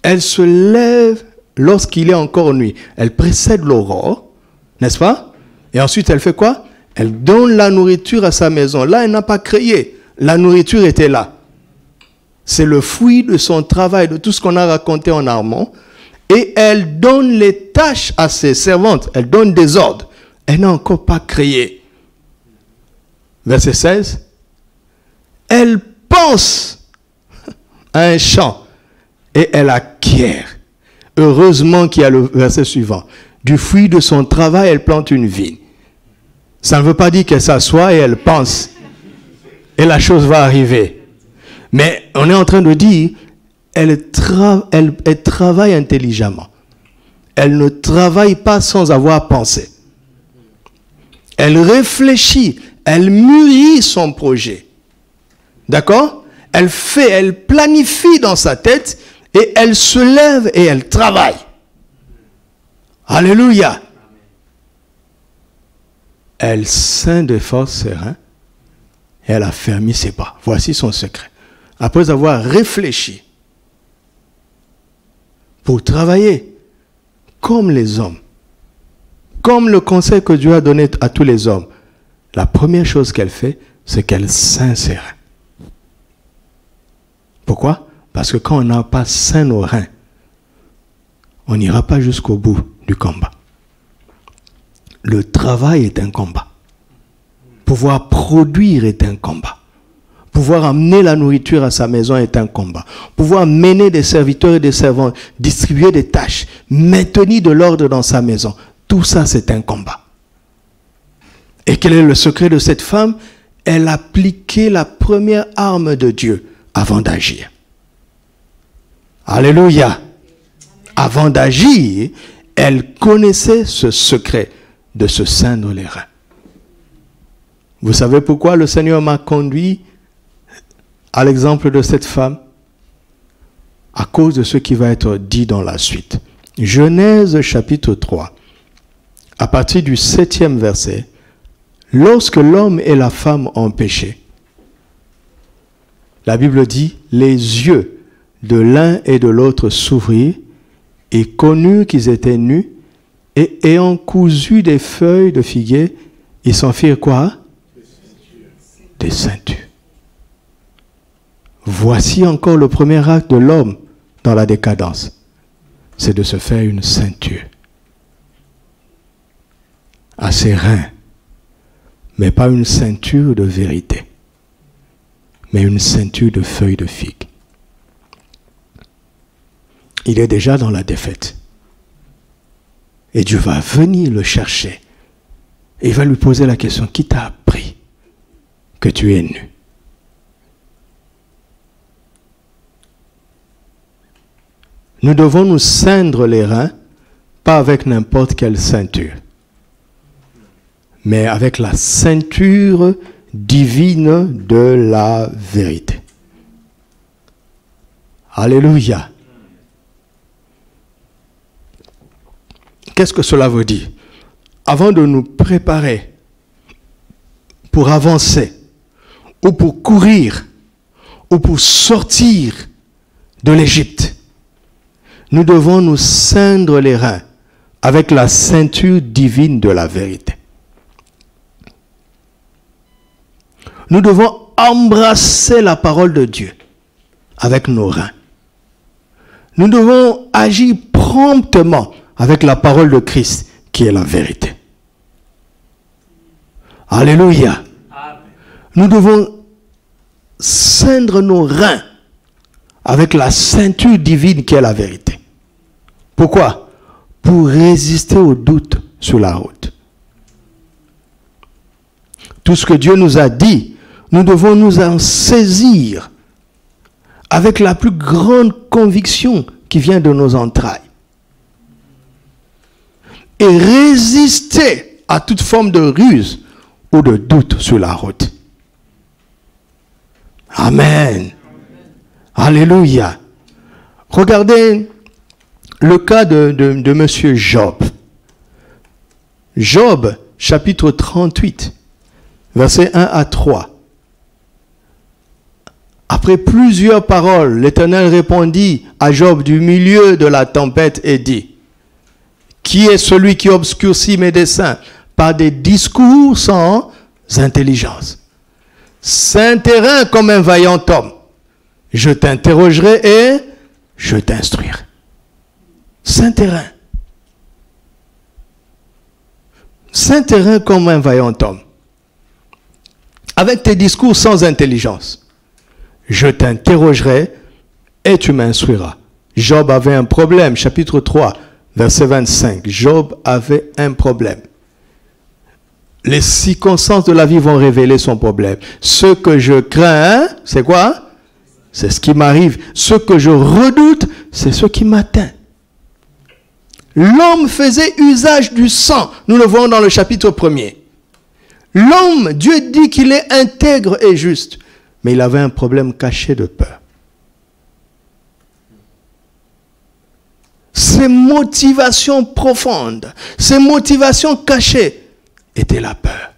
Elle se lève lorsqu'il est encore nuit. Elle précède l'aurore, n'est-ce pas? Et ensuite, elle fait quoi? Elle donne la nourriture à sa maison. Là, elle n'a pas créé. La nourriture était là. C'est le fruit de son travail, de tout ce qu'on a raconté en amont. Et elle donne les tâches à ses servantes. Elle donne des ordres. Elle n'a encore pas créé. Verset 16. Elle pense à un champ et elle acquiert. Heureusement qu'il y a le verset suivant. Du fruit de son travail, elle plante une vigne. Ça ne veut pas dire qu'elle s'assoit et elle pense. Et la chose va arriver. Mais on est en train de dire, elle travaille intelligemment. Elle ne travaille pas sans avoir pensé. Elle réfléchit, elle mûrit son projet. D'accord? Elle planifie dans sa tête Et elle se lève et elle travaille. Alléluia. Elle ceint de force ses reins et elle a fermé ses pas. Voici son secret. Après avoir réfléchi pour travailler comme les hommes, comme le conseil que Dieu a donné à tous les hommes, la première chose qu'elle fait, c'est qu'elle ceint ses reins. Pourquoi? Parce que quand on n'a pas ceint nos reins, on n'ira pas jusqu'au bout du combat. Le travail est un combat. Pouvoir produire est un combat. Pouvoir amener la nourriture à sa maison est un combat. Pouvoir mener des serviteurs et des servantes, distribuer des tâches, maintenir de l'ordre dans sa maison, tout ça c'est un combat. Et quel est le secret de cette femme? Elle appliquait la première arme de Dieu avant d'agir. Alléluia. Avant d'agir, elle connaissait ce secret de se ceindre les reins. Vous savez pourquoi le Seigneur m'a conduit à l'exemple de cette femme? À cause de ce qui va être dit dans la suite. Genèse chapitre 3, à partir du 7e verset. Lorsque l'homme et la femme ont péché, la Bible dit, les yeux de l'un et de l'autre s'ouvrirent et connurent qu'ils étaient nus, et ayant cousu des feuilles de figuier, ils s'en firent quoi? Des ceintures. Voici encore le premier acte de l'homme dans la décadence. C'est de se faire une ceinture à ses reins. Mais pas une ceinture de vérité, mais une ceinture de feuilles de figue. Il est déjà dans la défaite. Et Dieu va venir le chercher. Et il va lui poser la question, qui t'a appris que tu es nu? Nous devons nous ceindre les reins, pas avec n'importe quelle ceinture, mais avec la ceinture divine de la vérité. Alléluia. Qu'est-ce que cela veut dire? Avant de nous préparer pour avancer, ou pour courir, ou pour sortir de l'Égypte, nous devons nous ceindre les reins avec la ceinture divine de la vérité. Nous devons embrasser la parole de Dieu avec nos reins. Nous devons agir promptement avec la parole de Christ qui est la vérité. Alléluia. Amen. Nous devons ceindre nos reins avec la ceinture divine qui est la vérité. Pourquoi? Pour résister aux doutes sur la route. Tout ce que Dieu nous a dit, nous devons nous en saisir avec la plus grande conviction qui vient de nos entrailles. Et résister à toute forme de ruse ou de doute sur la route. Amen. Alléluia. Regardez le cas de monsieur Job. Job, chapitre 38, versets 1 à 3. Après plusieurs paroles, l'Éternel répondit à Job du milieu de la tempête et dit, « Qui est celui qui obscurcit mes desseins par des discours sans intelligence? Saint terrain comme un vaillant homme. Je t'interrogerai et je t'instruirai. » Saint terrain. Saint terrain comme un vaillant homme. Avec tes discours sans intelligence. Je t'interrogerai et tu m'instruiras. Job avait un problème, chapitre 3, verset 25. Job avait un problème. Les circonstances de la vie vont révéler son problème. Ce que je crains, c'est quoi? C'est ce qui m'arrive. Ce que je redoute, c'est ce qui m'atteint. L'homme faisait usage du sang. Nous le voyons dans le chapitre 1er. L'homme, Dieu dit qu'il est intègre et juste. Mais il avait un problème caché de peur. ses motivations profondes, ses motivations cachées étaient la peur.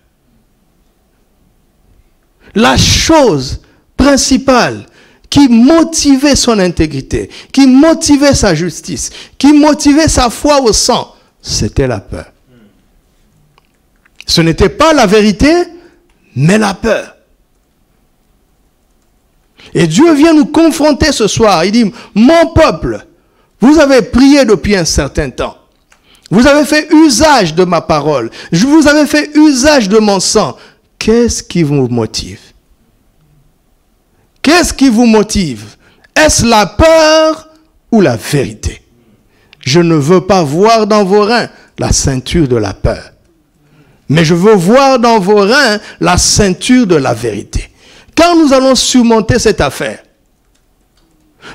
La chose principale qui motivait son intégrité, qui motivait sa justice, qui motivait sa foi au sang, c'était la peur. Ce n'était pas la vérité, mais la peur. Et Dieu vient nous confronter ce soir. Il dit, mon peuple, vous avez prié depuis un certain temps. Vous avez fait usage de ma parole. Je vous avais fait usage de mon sang. Qu'est-ce qui vous motive? Qu'est-ce qui vous motive? Est-ce la peur ou la vérité? Je ne veux pas voir dans vos reins la ceinture de la peur. Mais je veux voir dans vos reins la ceinture de la vérité. Quand nous allons surmonter cette affaire.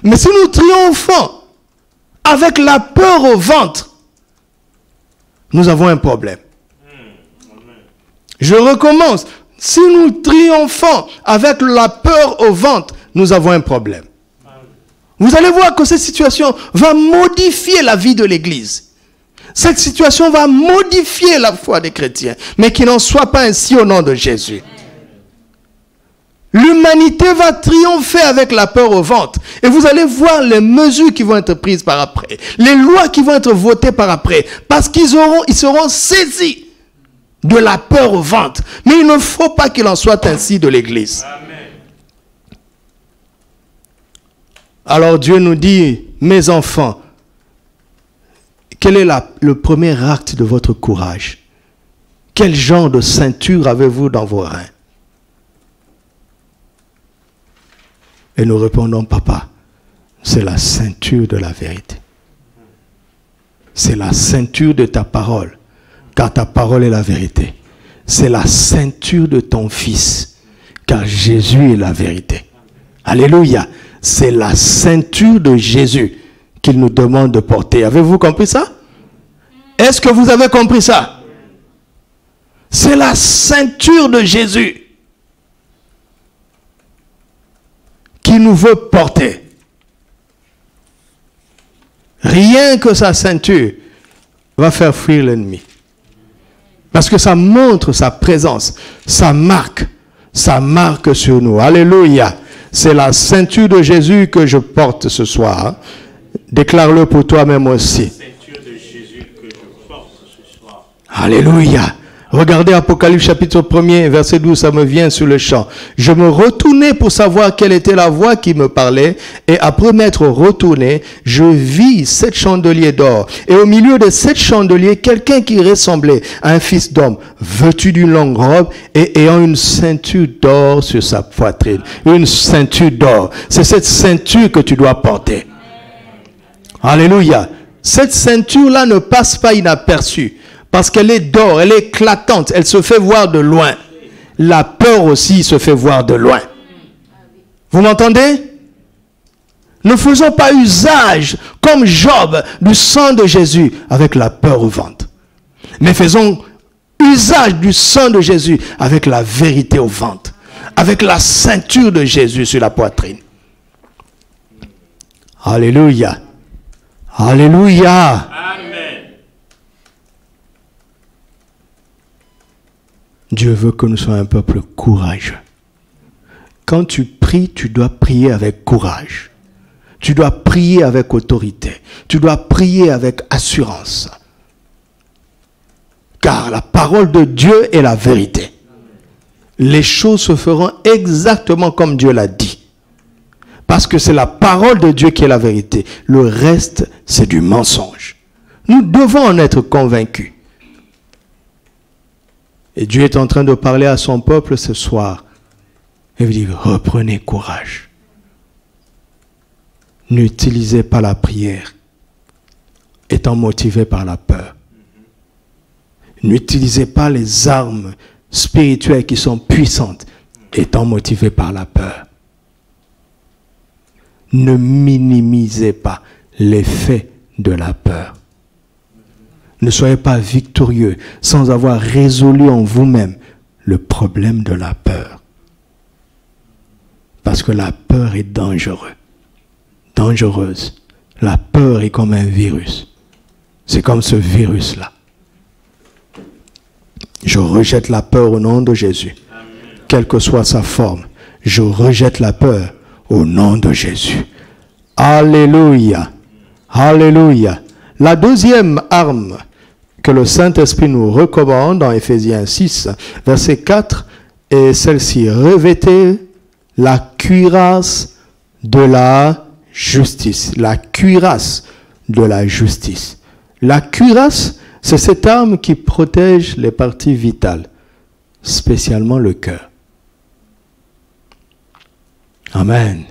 Mais si nous triomphons avec la peur au ventre, nous avons un problème. Je recommence. Si nous triomphons avec la peur au ventre, nous avons un problème. Vous allez voir que cette situation va modifier la vie de l'Église. Cette situation va modifier la foi des chrétiens. Mais qu'il n'en soit pas ainsi au nom de Jésus. L'humanité va triompher avec la peur au ventre. Et vous allez voir les mesures qui vont être prises par après. Les lois qui vont être votées par après. Parce qu'ils seront saisis de la peur au ventre. Mais il ne faut pas qu'il en soit ainsi de l'Église. Alors Dieu nous dit, mes enfants, quel est le premier acte de votre courage? Quel genre de ceinture avez-vous dans vos reins? Et nous répondons, papa, c'est la ceinture de la vérité. C'est la ceinture de ta parole, car ta parole est la vérité. C'est la ceinture de ton Fils, car Jésus est la vérité. Alléluia. C'est la ceinture de Jésus qu'il nous demande de porter. Avez-vous compris ça? Est-ce que vous avez compris ça? C'est la ceinture de Jésus qui nous veut porter. Rien que sa ceinture va faire fuir l'ennemi. Parce que ça montre sa présence, sa marque sur nous. Alléluia. C'est la ceinture de Jésus que je porte ce soir. Déclare-le pour toi-même aussi. Alléluia. Regardez Apocalypse chapitre 1er, verset 12, ça me vient sur le champ. Je me retournai pour savoir quelle était la voix qui me parlait, et après m'être retourné, je vis 7 chandeliers d'or. Et au milieu de 7 chandeliers, quelqu'un qui ressemblait à un fils d'homme, vêtu d'une longue robe et ayant une ceinture d'or sur sa poitrine. Une ceinture d'or. C'est cette ceinture que tu dois porter. Alléluia. Cette ceinture-là ne passe pas inaperçue. Parce qu'elle est d'or, elle est éclatante, elle se fait voir de loin. La peur aussi se fait voir de loin. Vous m'entendez? Ne faisons pas usage, comme Job, du sang de Jésus avec la peur au ventre. Mais faisons usage du sang de Jésus avec la vérité au ventre. Avec la ceinture de Jésus sur la poitrine. Alléluia. Alléluia. Dieu veut que nous soyons un peuple courageux. Quand tu pries, tu dois prier avec courage. Tu dois prier avec autorité. Tu dois prier avec assurance. Car la parole de Dieu est la vérité. Les choses se feront exactement comme Dieu l'a dit. Parce que c'est la parole de Dieu qui est la vérité. Le reste, c'est du mensonge. Nous devons en être convaincus. Et Dieu est en train de parler à son peuple ce soir. Et il dit, reprenez courage. N'utilisez pas la prière étant motivé par la peur. N'utilisez pas les armes spirituelles qui sont puissantes étant motivées par la peur. Ne minimisez pas l'effet de la peur. Ne soyez pas victorieux sans avoir résolu en vous-même le problème de la peur. Parce que la peur est dangereuse. La peur est comme un virus. C'est comme ce virus-là. Je rejette la peur au nom de Jésus. Amen. Quelle que soit sa forme, je rejette la peur au nom de Jésus. Alléluia. Alléluia. La deuxième arme que le Saint-Esprit nous recommande dans Éphésiens 6, verset 4, est celle-ci. Revêtez la cuirasse de la justice. La cuirasse de la justice. La cuirasse, c'est cette arme qui protège les parties vitales, spécialement le cœur. Amen.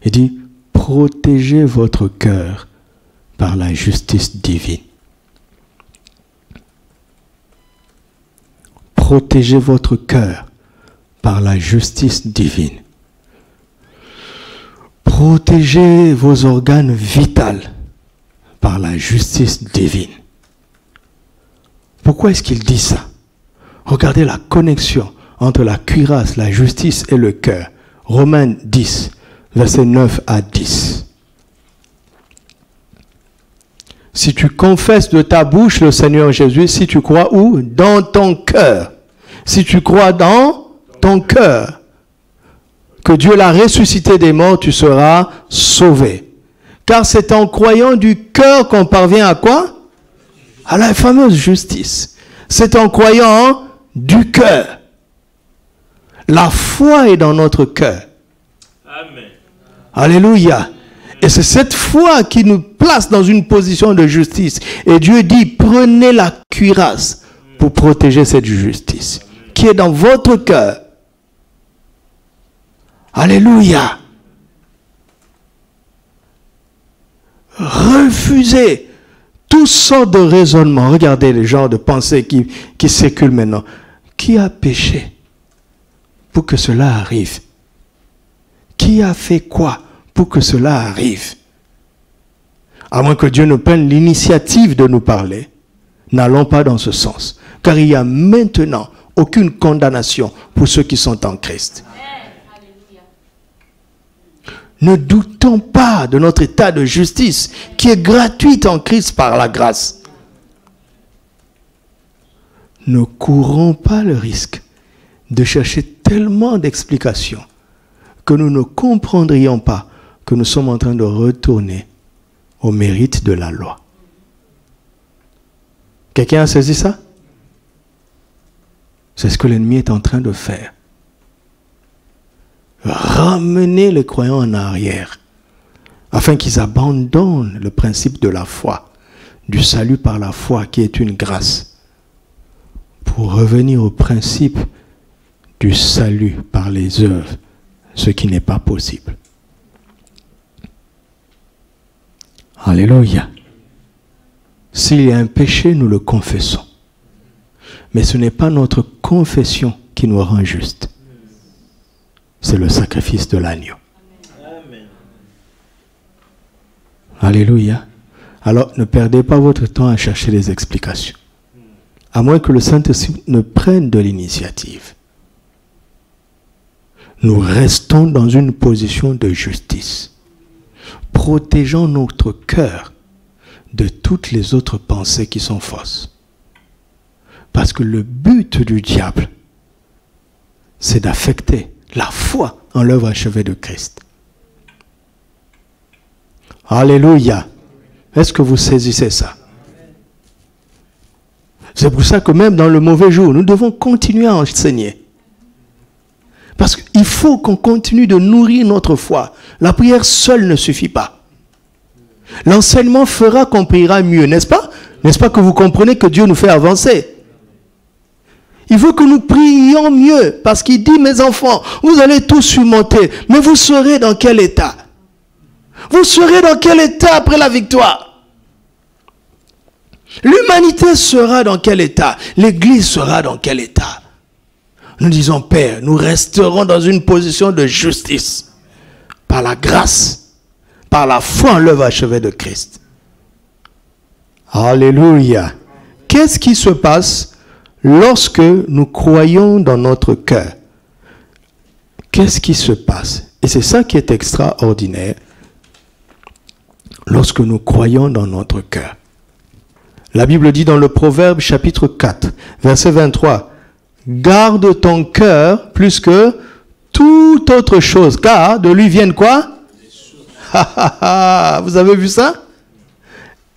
Il dit, protégez votre cœur par la justice divine. Protégez votre cœur par la justice divine. Protégez vos organes vitaux par la justice divine. Pourquoi est-ce qu'il dit ça? Regardez la connexion entre la cuirasse, la justice et le cœur. Romains 10, versets 9 à 10. Si tu confesses de ta bouche le Seigneur Jésus, si tu crois où? Dans ton cœur. Si tu crois dans ton cœur que Dieu l'a ressuscité des morts, tu seras sauvé. Car c'est en croyant du cœur qu'on parvient à quoi? À la fameuse justice. C'est en croyant du cœur. La foi est dans notre cœur. Amen. Alléluia. Et c'est cette foi qui nous place dans une position de justice. Et Dieu dit, prenez la cuirasse pour protéger cette justice qui est dans votre cœur. Alléluia. Refusez toutes sortes de raisonnements. Regardez le genre de pensée qui circulent maintenant. Qui a péché pour que cela arrive? Qui a fait quoi pour que cela arrive? À moins que Dieu nous prenne l'initiative de nous parler, n'allons pas dans ce sens. Car il n'y a maintenant aucune condamnation pour ceux qui sont en Christ. Ne doutons pas de notre état de justice qui est gratuite en Christ par la grâce. Ne courons pas le risque de chercher tellement d'explications que nous ne comprendrions pas que nous sommes en train de retourner au mérite de la loi. Quelqu'un a saisi ça? C'est ce que l'ennemi est en train de faire. Ramener les croyants en arrière, afin qu'ils abandonnent le principe de la foi, du salut par la foi qui est une grâce, pour revenir au principe du salut par les œuvres, ce qui n'est pas possible. Alléluia. S'il y a un péché, nous le confessons. Mais ce n'est pas notre confession qui nous rend justes. C'est le sacrifice de l'agneau. Alléluia. Alors, ne perdez pas votre temps à chercher les explications. À moins que le Saint-Esprit ne prenne de l'initiative. Nous restons dans une position de justice. Protégeons notre cœur de toutes les autres pensées qui sont fausses. Parce que le but du diable, c'est d'affecter la foi en l'œuvre achevée de Christ. Alléluia. Est-ce que vous saisissez ça? C'est pour ça que même dans le mauvais jour, nous devons continuer à enseigner. Parce qu'il faut qu'on continue de nourrir notre foi. La prière seule ne suffit pas. L'enseignement fera qu'on priera mieux, n'est-ce pas? N'est-ce pas que vous comprenez que Dieu nous fait avancer? Il veut que nous prions mieux, parce qu'il dit, mes enfants, vous allez tous surmonter, mais vous serez dans quel état? Vous serez dans quel état après la victoire? L'humanité sera dans quel état? L'Église sera dans quel état? Nous disons, Père, nous resterons dans une position de justice, par la grâce, par la foi en l'œuvre achevée de Christ. Alléluia. Qu'est-ce qui se passe lorsque nous croyons dans notre cœur? Qu'est-ce qui se passe? Et c'est ça qui est extraordinaire. Lorsque nous croyons dans notre cœur. La Bible dit dans le Proverbe chapitre 4, verset 23, « Garde ton cœur plus que toute autre chose, car de lui viennent quoi? » Vous avez vu ça?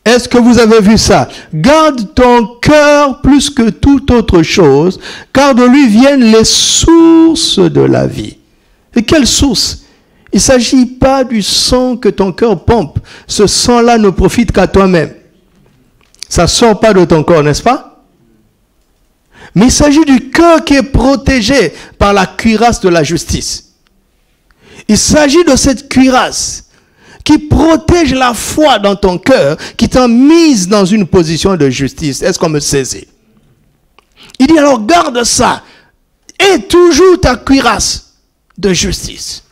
Est-ce que vous avez vu ça? Garde ton cœur plus que toute autre chose, car de lui viennent les sources de la vie. Et quelle source? Il ne s'agit pas du sang que ton cœur pompe. Ce sang-là ne profite qu'à toi-même. Ça ne sort pas de ton corps, n'est-ce pas? Mais il s'agit du cœur qui est protégé par la cuirasse de la justice. Il s'agit de cette cuirasse qui protège la foi dans ton cœur, qui t'a mise dans une position de justice. Est-ce qu'on me saisit? Il dit alors garde ça et toujours ta cuirasse de justice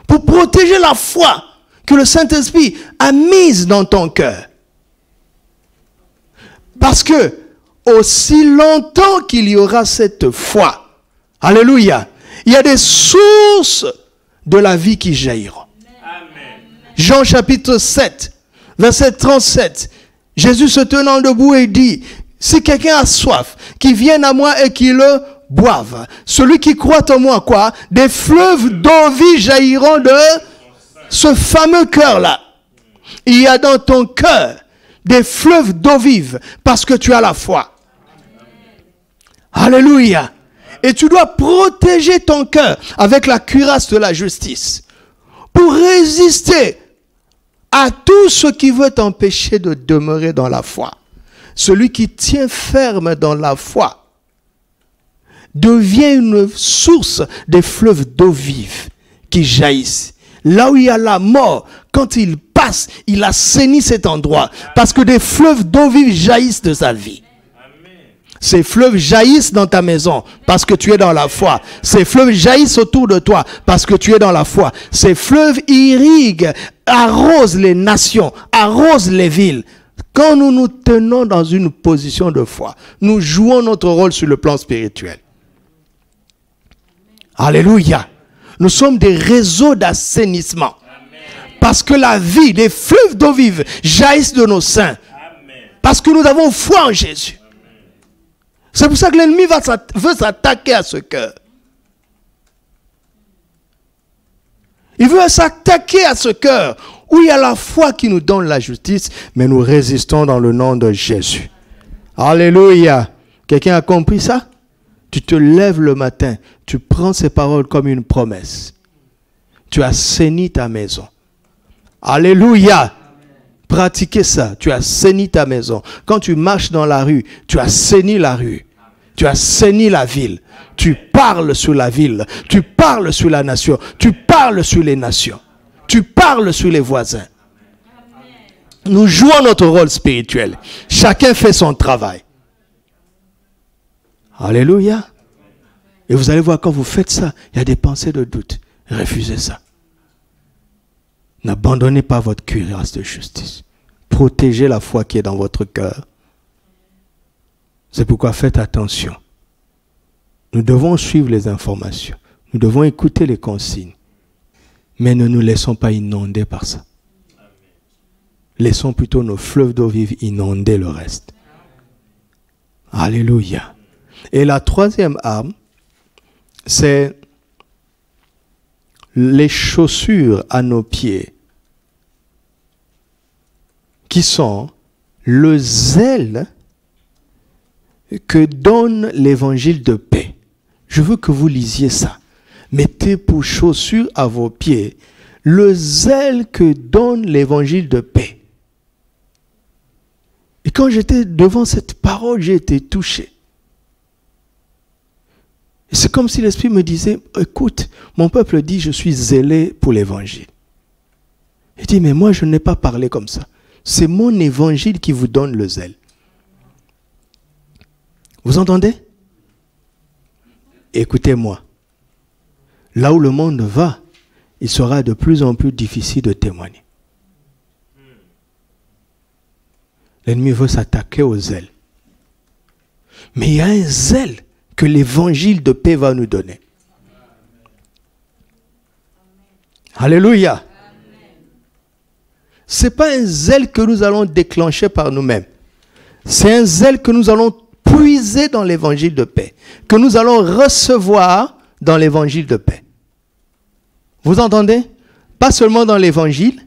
pour protéger la foi que le Saint-Esprit a mise dans ton cœur. Parce que aussi longtemps qu'il y aura cette foi, alléluia, il y a des sources de la vie qui jailliront. Amen. Jean chapitre 7, verset 37, Jésus se tenant debout et dit, si quelqu'un a soif, qu'il vienne à moi et qu'il le boive. Celui qui croit en moi, quoi? Des fleuves d'eau vive jailliront de ce fameux cœur-là. Il y a dans ton cœur des fleuves d'eau vive parce que tu as la foi. Alléluia. Et tu dois protéger ton cœur avec la cuirasse de la justice pour résister à tout ce qui veut t'empêcher de demeurer dans la foi. Celui qui tient ferme dans la foi devient une source des fleuves d'eau vive qui jaillissent. Là où il y a la mort, quand il passe, il assainit cet endroit. Parce que des fleuves d'eau vive jaillissent de sa vie. Ces fleuves jaillissent dans ta maison parce que tu es dans la foi. Ces fleuves jaillissent autour de toi parce que tu es dans la foi. Ces fleuves irriguent, arrosent les nations, arrosent les villes. Quand nous nous tenons dans une position de foi, nous jouons notre rôle sur le plan spirituel. Alléluia. Nous sommes des réseaux d'assainissement. Parce que la vie, les fleuves d'eau vive jaillissent de nos seins. Parce que nous avons foi en Jésus. C'est pour ça que l'ennemi veut s'attaquer à ce cœur. Il veut s'attaquer à ce cœur où il y a la foi qui nous donne la justice, mais nous résistons dans le nom de Jésus. Alléluia. Quelqu'un a compris ça? Tu te lèves le matin, tu prends ces paroles comme une promesse. Tu assainis ta maison. Alléluia. Pratiquez ça. Tu assainis ta maison. Quand tu marches dans la rue, tu assainis la rue. Tu assainis la ville. Tu parles sur la ville. Tu parles sur la nation. Tu parles sur les nations. Tu parles sur les voisins. Nous jouons notre rôle spirituel. Chacun fait son travail. Alléluia. Et vous allez voir, quand vous faites ça, il y a des pensées de doute. Refusez ça. N'abandonnez pas votre cuirasse de justice. Protégez la foi qui est dans votre cœur. C'est pourquoi faites attention. Nous devons suivre les informations. Nous devons écouter les consignes. Mais ne nous laissons pas inonder par ça. Laissons plutôt nos fleuves d'eau vive inonder le reste. Alléluia. Et la troisième arme, c'est les chaussures à nos pieds, qui sont le zèle que donne l'évangile de paix. Je veux que vous lisiez ça. Mettez pour chaussures à vos pieds le zèle que donne l'évangile de paix. Et quand j'étais devant cette parole, j'ai été touché. Et c'est comme si l'Esprit me disait, écoute, mon peuple dit, je suis zélé pour l'évangile. Il dit, mais moi je n'ai pas parlé comme ça. C'est mon évangile qui vous donne le zèle. Vous entendez? Écoutez-moi. Là où le monde va, il sera de plus en plus difficile de témoigner. L'ennemi veut s'attaquer au zèle. Mais il y a un zèle que l'évangile de paix va nous donner. Alléluia. Ce n'est pas un zèle que nous allons déclencher par nous-mêmes. C'est un zèle que nous allons puiser dans l'évangile de paix, que nous allons recevoir dans l'évangile de paix. Vous entendez? Pas seulement dans l'évangile,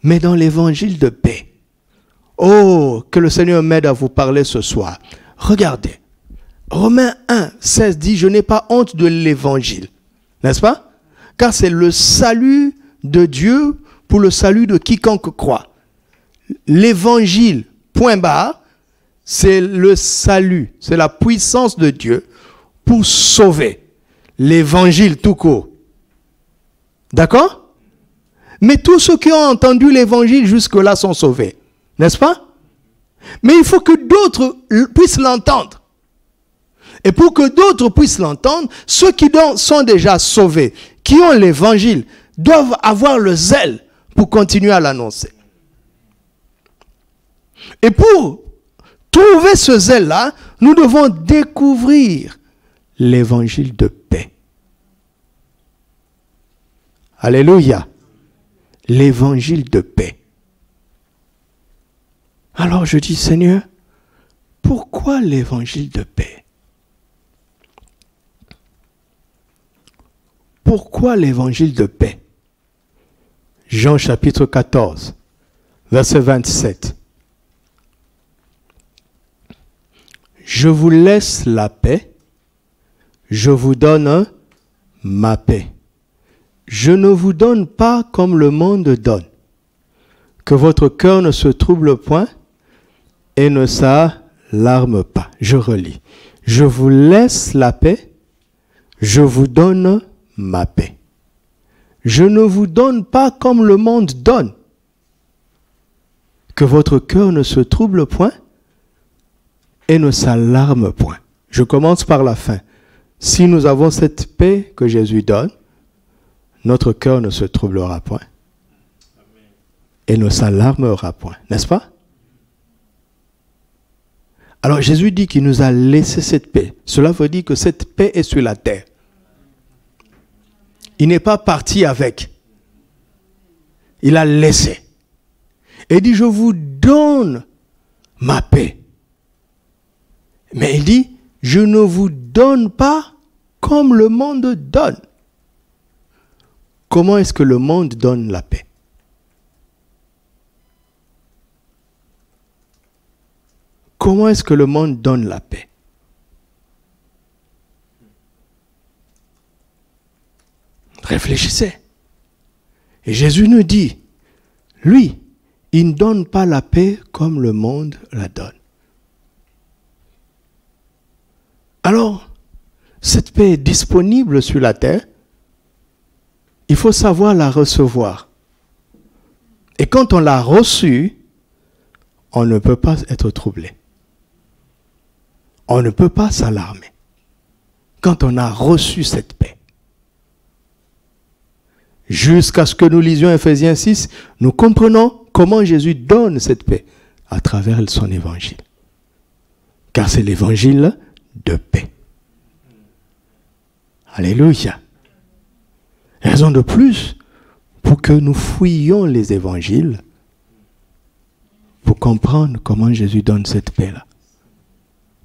mais dans l'évangile de paix. Oh, que le Seigneur m'aide à vous parler ce soir. Regardez, Romains 1, 16 dit, je n'ai pas honte de l'évangile. N'est-ce pas? Car c'est le salut de Dieu pour le salut de quiconque croit. L'évangile, point barre, c'est le salut, c'est la puissance de Dieu pour sauver. L'évangile tout court. D'accord? Mais tous ceux qui ont entendu l'évangile jusque-là sont sauvés. N'est-ce pas? Mais il faut que d'autres puissent l'entendre. Et pour que d'autres puissent l'entendre, ceux qui sont déjà sauvés, qui ont l'évangile, doivent avoir le zèle pour continuer à l'annoncer. Et pour trouver ce zèle-là, nous devons découvrir l'évangile de paix. Alléluia. L'évangile de paix. Alors je dis, Seigneur, pourquoi l'évangile de paix? Pourquoi l'évangile de paix? Jean chapitre 14, verset 27. Je vous laisse la paix, je vous donne ma paix. Je ne vous donne pas comme le monde donne. Que votre cœur ne se trouble point et ne s'alarme pas. Je relis. Je vous laisse la paix, je vous donne ma paix. Je ne vous donne pas comme le monde donne. Que votre cœur ne se trouble point et ne s'alarme point. Je commence par la fin. Si nous avons cette paix que Jésus donne, notre cœur ne se troublera point et ne s'alarmera point. N'est-ce pas? Alors Jésus dit qu'il nous a laissé cette paix. Cela veut dire que cette paix est sur la terre. Il n'est pas parti avec. Il a laissé. Et il dit, je vous donne ma paix. Mais il dit, je ne vous donne pas comme le monde donne. Comment est-ce que le monde donne la paix? Comment est-ce que le monde donne la paix? Réfléchissez. Et Jésus nous dit, lui, il ne donne pas la paix comme le monde la donne. Alors, cette paix est disponible sur la terre. Il faut savoir la recevoir. Et quand on l'a reçue, on ne peut pas être troublé. On ne peut pas s'alarmer. Quand on a reçu cette paix. Jusqu'à ce que nous lisions Ephésiens 6, nous comprenons comment Jésus donne cette paix à travers son évangile. Car c'est l'évangile de paix. Alléluia. Raison de plus pour que nous fouillions les évangiles pour comprendre comment Jésus donne cette paix-là.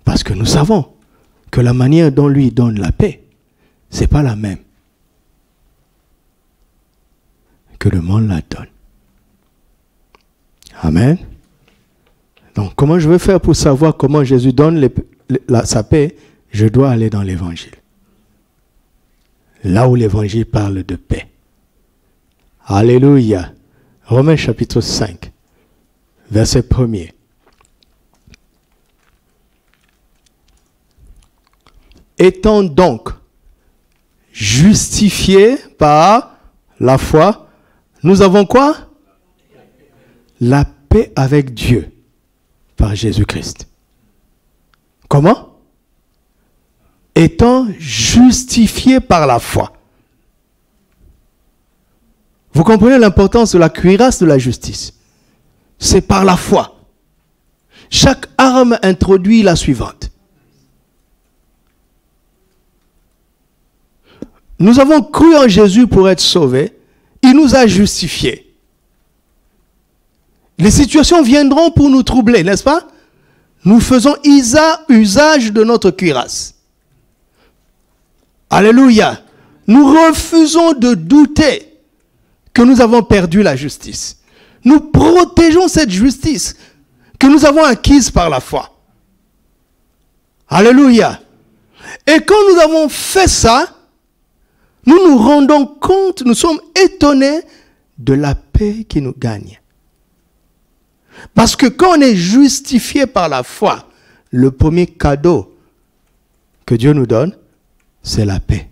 Parce que nous savons que la manière dont lui donne la paix, ce n'est pas la même que le monde la donne. Amen. Donc, comment je vais faire pour savoir comment Jésus donne sa paix? Je dois aller dans l'évangile. Là où l'évangile parle de paix. Alléluia. Romains chapitre 5, verset 1er. Étant donc justifiés par la foi, nous avons quoi? La paix avec Dieu par Jésus-Christ. Comment? Étant justifiés par la foi. Vous comprenez l'importance de la cuirasse de la justice? C'est par la foi. Chaque arme introduit la suivante. Nous avons cru en Jésus pour être sauvés. Il nous a justifiés. Les situations viendront pour nous troubler, n'est-ce pas? nous faisons usage de notre cuirasse. Alléluia. Nous refusons de douter que nous avons perdu la justice. Nous protégeons cette justice que nous avons acquise par la foi. Alléluia. Et quand nous avons fait ça, nous nous rendons compte, nous sommes étonnés de la paix qui nous gagne. Parce que quand on est justifié par la foi, le premier cadeau que Dieu nous donne, c'est la paix.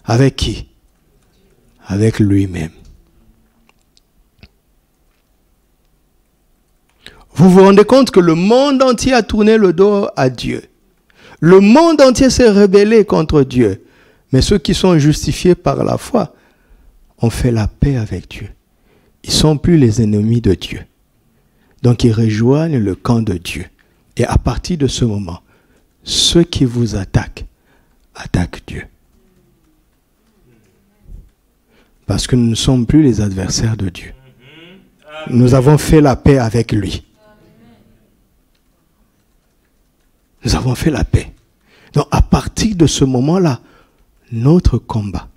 Avec qui? Avec lui-même. Vous vous rendez compte que le monde entier a tourné le dos à Dieu. Le monde entier s'est rebellé contre Dieu. Mais ceux qui sont justifiés par la foi ont fait la paix avec Dieu. Ils ne sont plus les ennemis de Dieu. Donc ils rejoignent le camp de Dieu. Et à partir de ce moment, ceux qui vous attaquent Dieu. Parce que nous ne sommes plus les adversaires de Dieu. Nous avons fait la paix avec lui. Nous avons fait la paix. Donc à partir de ce moment-là, notre combat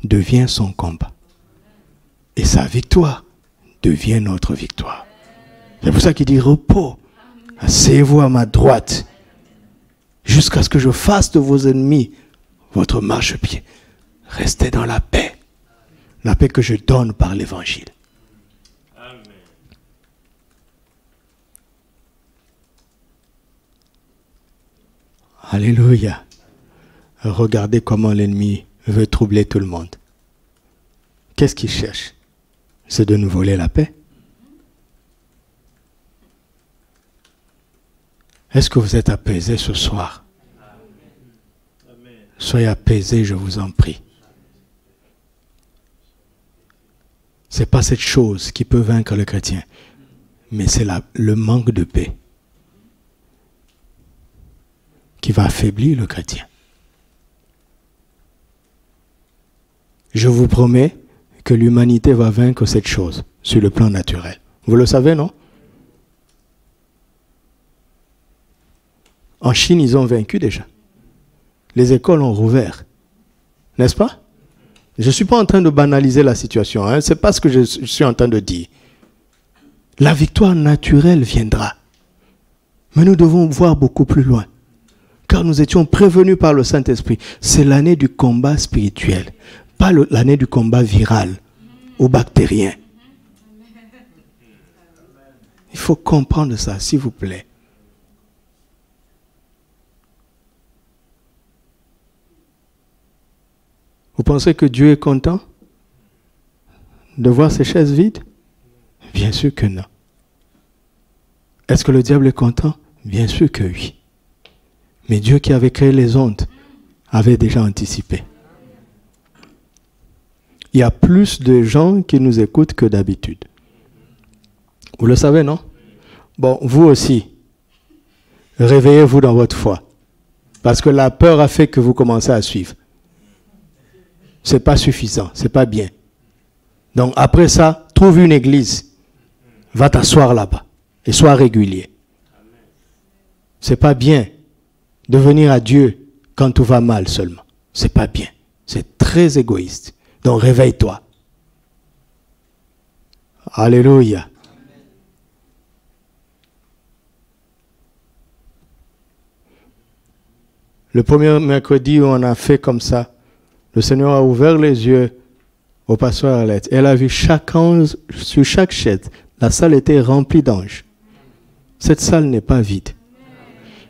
devient son combat. Et sa victoire devient notre victoire. C'est pour ça qu'il dit repos. Asseyez-vous à ma droite jusqu'à ce que je fasse de vos ennemis votre marchepied. Restez dans la paix. La paix que je donne par l'évangile. Amen. Alléluia. Regardez comment l'ennemi veut troubler tout le monde. Qu'est-ce qu'il cherche? C'est de nous voler la paix. Est-ce que vous êtes apaisés ce soir? Amen. Soyez apaisés, je vous en prie. Ce n'est pas cette chose qui peut vaincre le chrétien, mais c'est le manque de paix qui va affaiblir le chrétien. Je vous promets que l'humanité va vaincre cette chose sur le plan naturel. Vous le savez, non? En Chine, ils ont vaincu déjà. Les écoles ont rouvert. N'est-ce pas? Je ne suis pas en train de banaliser la situation. Hein? Ce n'est pas ce que je suis en train de dire. La victoire naturelle viendra. Mais nous devons voir beaucoup plus loin. Car nous étions prévenus par le Saint-Esprit. C'est l'année du combat spirituel. Pas l'année du combat viral ou bactérien. Il faut comprendre ça, s'il vous plaît. Vous pensez que Dieu est content de voir ces chaises vides? Bien sûr que non. Est-ce que le diable est content? Bien sûr que oui. Mais Dieu qui avait créé les ondes avait déjà anticipé. Il y a plus de gens qui nous écoutent que d'habitude. Vous le savez, non? Bon, vous aussi, réveillez-vous dans votre foi. Parce que la peur a fait que vous commencez à suivre. Ce n'est pas suffisant, ce n'est pas bien. Donc après ça, trouve une église. Va t'asseoir là-bas et sois régulier. Ce n'est pas bien de venir à Dieu quand tout va mal seulement. Ce n'est pas bien. C'est très égoïste. Donc réveille-toi. Alléluia. Le premier mercredi où on a fait comme ça, le Seigneur a ouvert les yeux au pasteur Arlette. Elle a vu chaque ange sur chaque chaise. La salle était remplie d'anges. Cette salle n'est pas vide.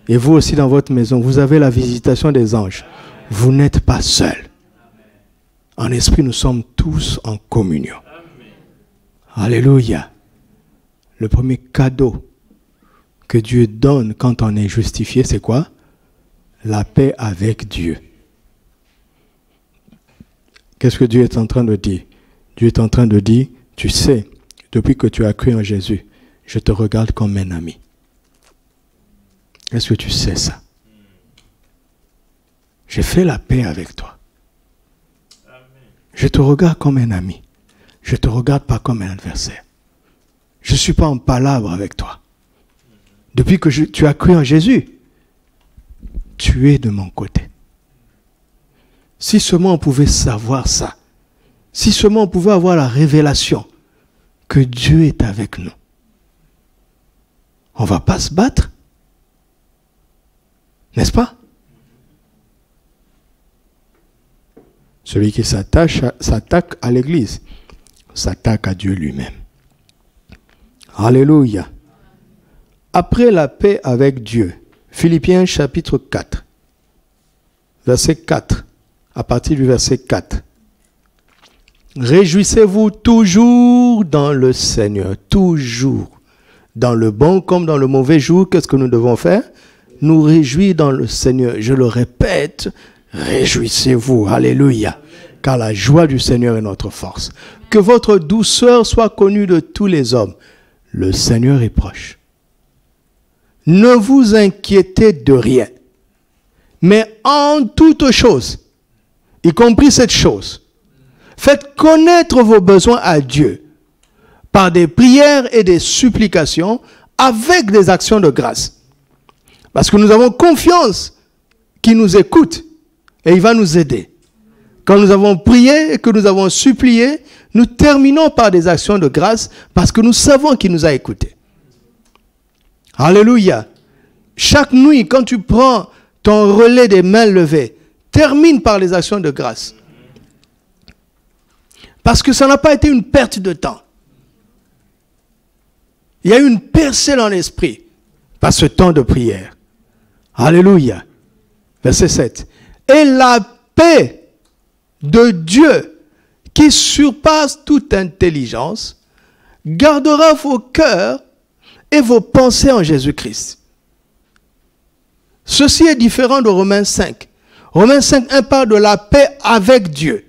Et vous aussi dans votre maison, vous avez la visitation des anges. Vous n'êtes pas seul. En esprit, nous sommes tous en communion. Alléluia. Le premier cadeau que Dieu donne quand on est justifié, c'est quoi? La paix avec Dieu. Qu'est-ce que Dieu est en train de dire? Dieu est en train de dire, tu sais, depuis que tu as cru en Jésus, je te regarde comme un ami. Est-ce que tu sais ça? J'ai fait la paix avec toi. Je te regarde comme un ami. Je ne te regarde pas comme un adversaire. Je ne suis pas en palabre avec toi. Depuis que tu as cru en Jésus, tu es de mon côté. Si seulement on pouvait savoir ça, si seulement on pouvait avoir la révélation que Dieu est avec nous, on ne va pas se battre, n'est-ce pas? Celui qui s'attaque à l'Église s'attaque à Dieu lui-même. Alléluia. Après la paix avec Dieu, Philippiens chapitre 4, verset 4, à partir du verset 4. Réjouissez-vous toujours dans le Seigneur, toujours. Dans le bon comme dans le mauvais jour, qu'est-ce que nous devons faire? Nous réjouir dans le Seigneur. Je le répète, réjouissez-vous, alléluia, car la joie du Seigneur est notre force. Que votre douceur soit connue de tous les hommes. Le Seigneur est proche. Ne vous inquiétez de rien, mais en toute chose, y compris cette chose, faites connaître vos besoins à Dieu par des prières et des supplications avec des actions de grâce. Parce que nous avons confiance qu'il nous écoute et il va nous aider. Quand nous avons prié et que nous avons supplié, nous terminons par des actions de grâce parce que nous savons qu'il nous a écoutés. Alléluia. Chaque nuit, quand tu prends ton relais des mains levées, termine par les actions de grâce. Parce que ça n'a pas été une perte de temps. Il y a eu une percée dans l'esprit par ce temps de prière. Alléluia. Verset 7. Et la paix de Dieu, qui surpasse toute intelligence, gardera vos cœurs et vos pensées en Jésus-Christ. Ceci est différent de Romains 5. Romains 5, 1 parle de la paix avec Dieu.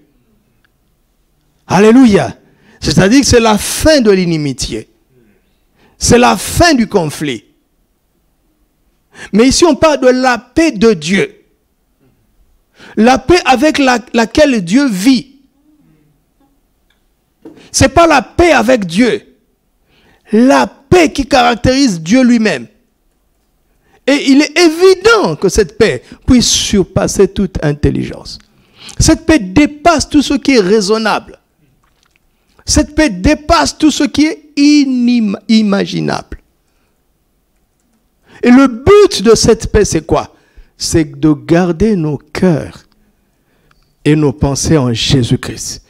Alléluia. C'est-à-dire que c'est la fin de l'inimitié. C'est la fin du conflit. Mais ici, on parle de la paix de Dieu. La paix avec laquelle Dieu vit. Ce n'est pas la paix avec Dieu. La paix qui caractérise Dieu lui-même. Et il est évident que cette paix puisse surpasser toute intelligence. Cette paix dépasse tout ce qui est raisonnable. Cette paix dépasse tout ce qui est inimaginable. Et le but de cette paix, c'est quoi? C'est de garder nos cœurs et nos pensées en Jésus-Christ.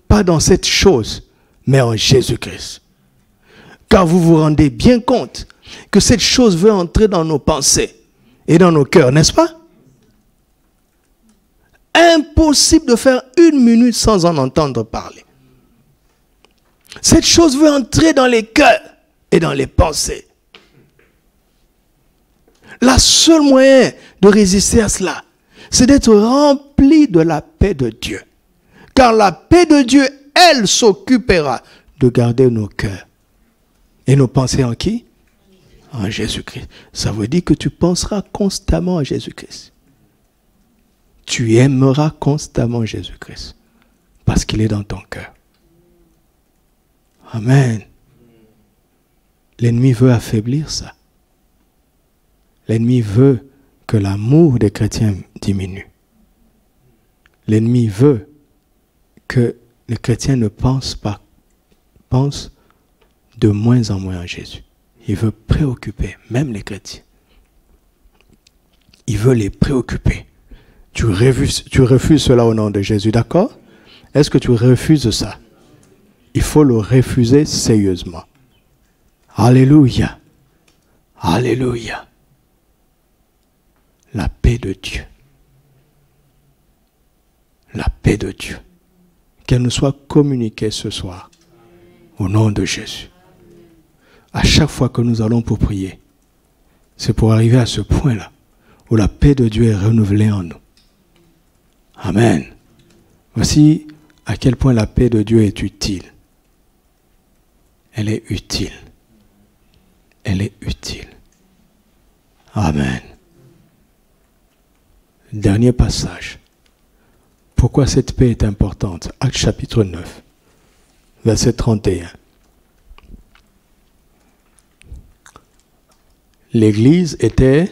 Pas dans cette chose, mais en Jésus-Christ. Car vous vous rendez bien compte que cette chose veut entrer dans nos pensées et dans nos cœurs, n'est-ce pas? Impossible de faire une minute sans en entendre parler. Cette chose veut entrer dans les cœurs et dans les pensées. La seule moyen de résister à cela, c'est d'être rempli de la paix de Dieu. Car la paix de Dieu, elle s'occupera de garder nos cœurs. Et nos pensées en qui? En Jésus-Christ. Ça veut dire que tu penseras constamment à Jésus-Christ. Tu aimeras constamment Jésus-Christ. Parce qu'il est dans ton cœur. Amen. L'ennemi veut affaiblir ça. L'ennemi veut que l'amour des chrétiens diminue. L'ennemi veut que les chrétiens ne pensent de moins en moins à Jésus. Il veut préoccuper, même les chrétiens. Il veut les préoccuper. Tu refuses cela au nom de Jésus, d'accord? Est-ce que tu refuses ça? Il faut le refuser sérieusement. Alléluia. Alléluia. La paix de Dieu. La paix de Dieu. Qu'elle nous soit communiquée ce soir. Au nom de Jésus. À chaque fois que nous allons pour prier, c'est pour arriver à ce point-là, où la paix de Dieu est renouvelée en nous. Amen. Voici à quel point la paix de Dieu est utile. Elle est utile. Elle est utile. Amen. Dernier passage. Pourquoi cette paix est importante? Actes chapitre 9, verset 31. l'Église était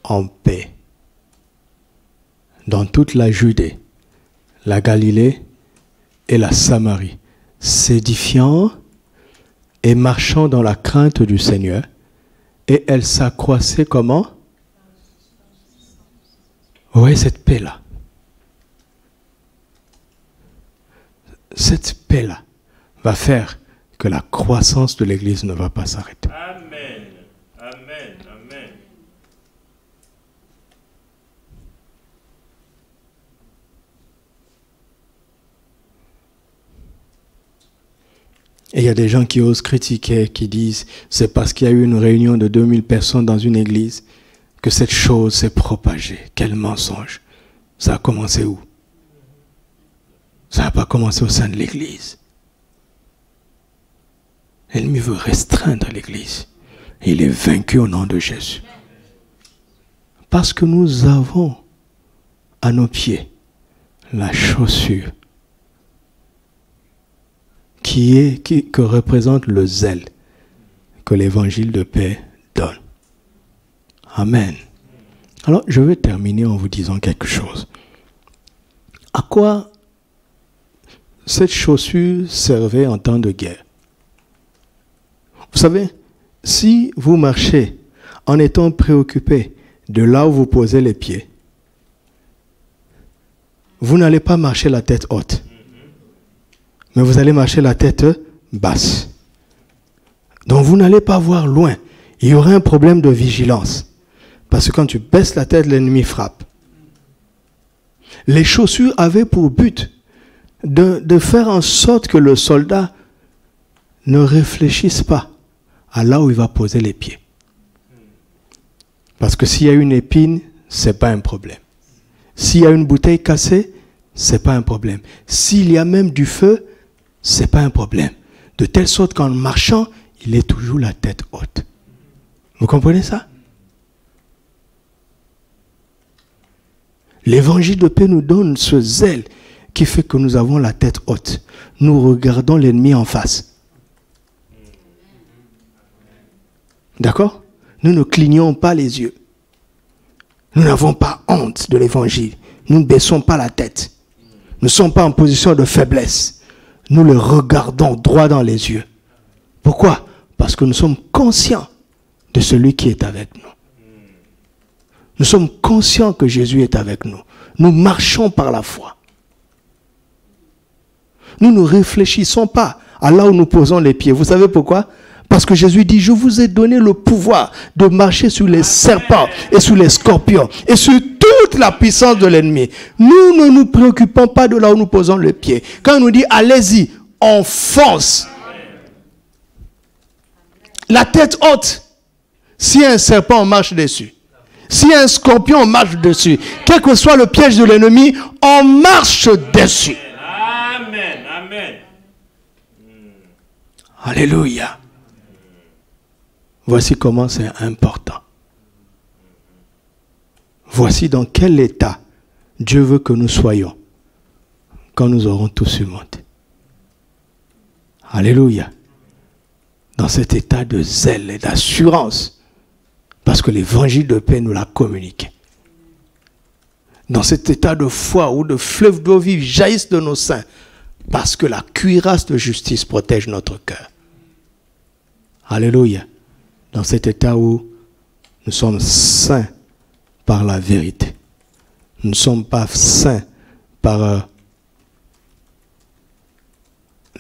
en paix dans toute la Judée, la Galilée et la Samarie, s'édifiant et marchant dans la crainte du Seigneur, et elle s'accroissait comment? Oui, cette paix-là. Cette paix-là va faire que la croissance de l'Église ne va pas s'arrêter. Amen. Amen. Amen. Et il y a des gens qui osent critiquer, qui disent c'est parce qu'il y a eu une réunion de 2000 personnes dans une église que cette chose s'est propagée. Quel mensonge. Ça a commencé où? Ça n'a pas commencé au sein de l'église. L'ennemi veut restreindre l'église. Il est vaincu au nom de Jésus. Parce que nous avons à nos pieds la chaussure que représente le zèle que l'évangile de paix donne. Amen. Alors, je vais terminer en vous disant quelque chose. À quoi cette chaussure servait en temps de guerre? Vous savez, si vous marchez en étant préoccupé de là où vous posez les pieds, vous n'allez pas marcher la tête haute, mais vous allez marcher la tête basse. Donc vous n'allez pas voir loin. Il y aura un problème de vigilance. Parce que quand tu baisses la tête, l'ennemi frappe. Les chaussures avaient pour but de faire en sorte que le soldat ne réfléchisse pas à là où il va poser les pieds. Parce que s'il y a une épine, ce n'est pas un problème. S'il y a une bouteille cassée, ce n'est pas un problème. S'il y a même du feu, ce n'est pas un problème. De telle sorte qu'en marchant, il est toujours la tête haute. Vous comprenez ça? L'évangile de paix nous donne ce zèle qui fait que nous avons la tête haute. Nous regardons l'ennemi en face. D'accord? Nous ne clignons pas les yeux. Nous n'avons pas honte de l'évangile. Nous ne baissons pas la tête. Nous ne sommes pas en position de faiblesse. Nous le regardons droit dans les yeux. Pourquoi? Parce que nous sommes conscients de celui qui est avec nous. Nous sommes conscients que Jésus est avec nous. Nous marchons par la foi. Nous ne réfléchissons pas à là où nous posons les pieds. Vous savez pourquoi? Parce que Jésus dit, je vous ai donné le pouvoir de marcher sur les serpents et sur les scorpions et sur toute la puissance de l'ennemi. Nous ne nous préoccupons pas de là où nous posons les pieds. Quand on nous dit, allez-y, on fonce. La tête haute. Si un serpent, on marche dessus. Si un scorpion, on marche dessus. Quel que soit le piège de l'ennemi, on marche dessus. Amen. Amen. Alléluia. Voici comment c'est important. Voici dans quel état Dieu veut que nous soyons quand nous aurons tout surmonté. Alléluia. Dans cet état de zèle et d'assurance, parce que l'évangile de paix nous l'a communiqué. Dans cet état de foi où de fleuves d'eau vive jaillissent de nos seins, parce que la cuirasse de justice protège notre cœur. Alléluia. Dans cet état où nous sommes saints par la vérité. Nous ne sommes pas saints par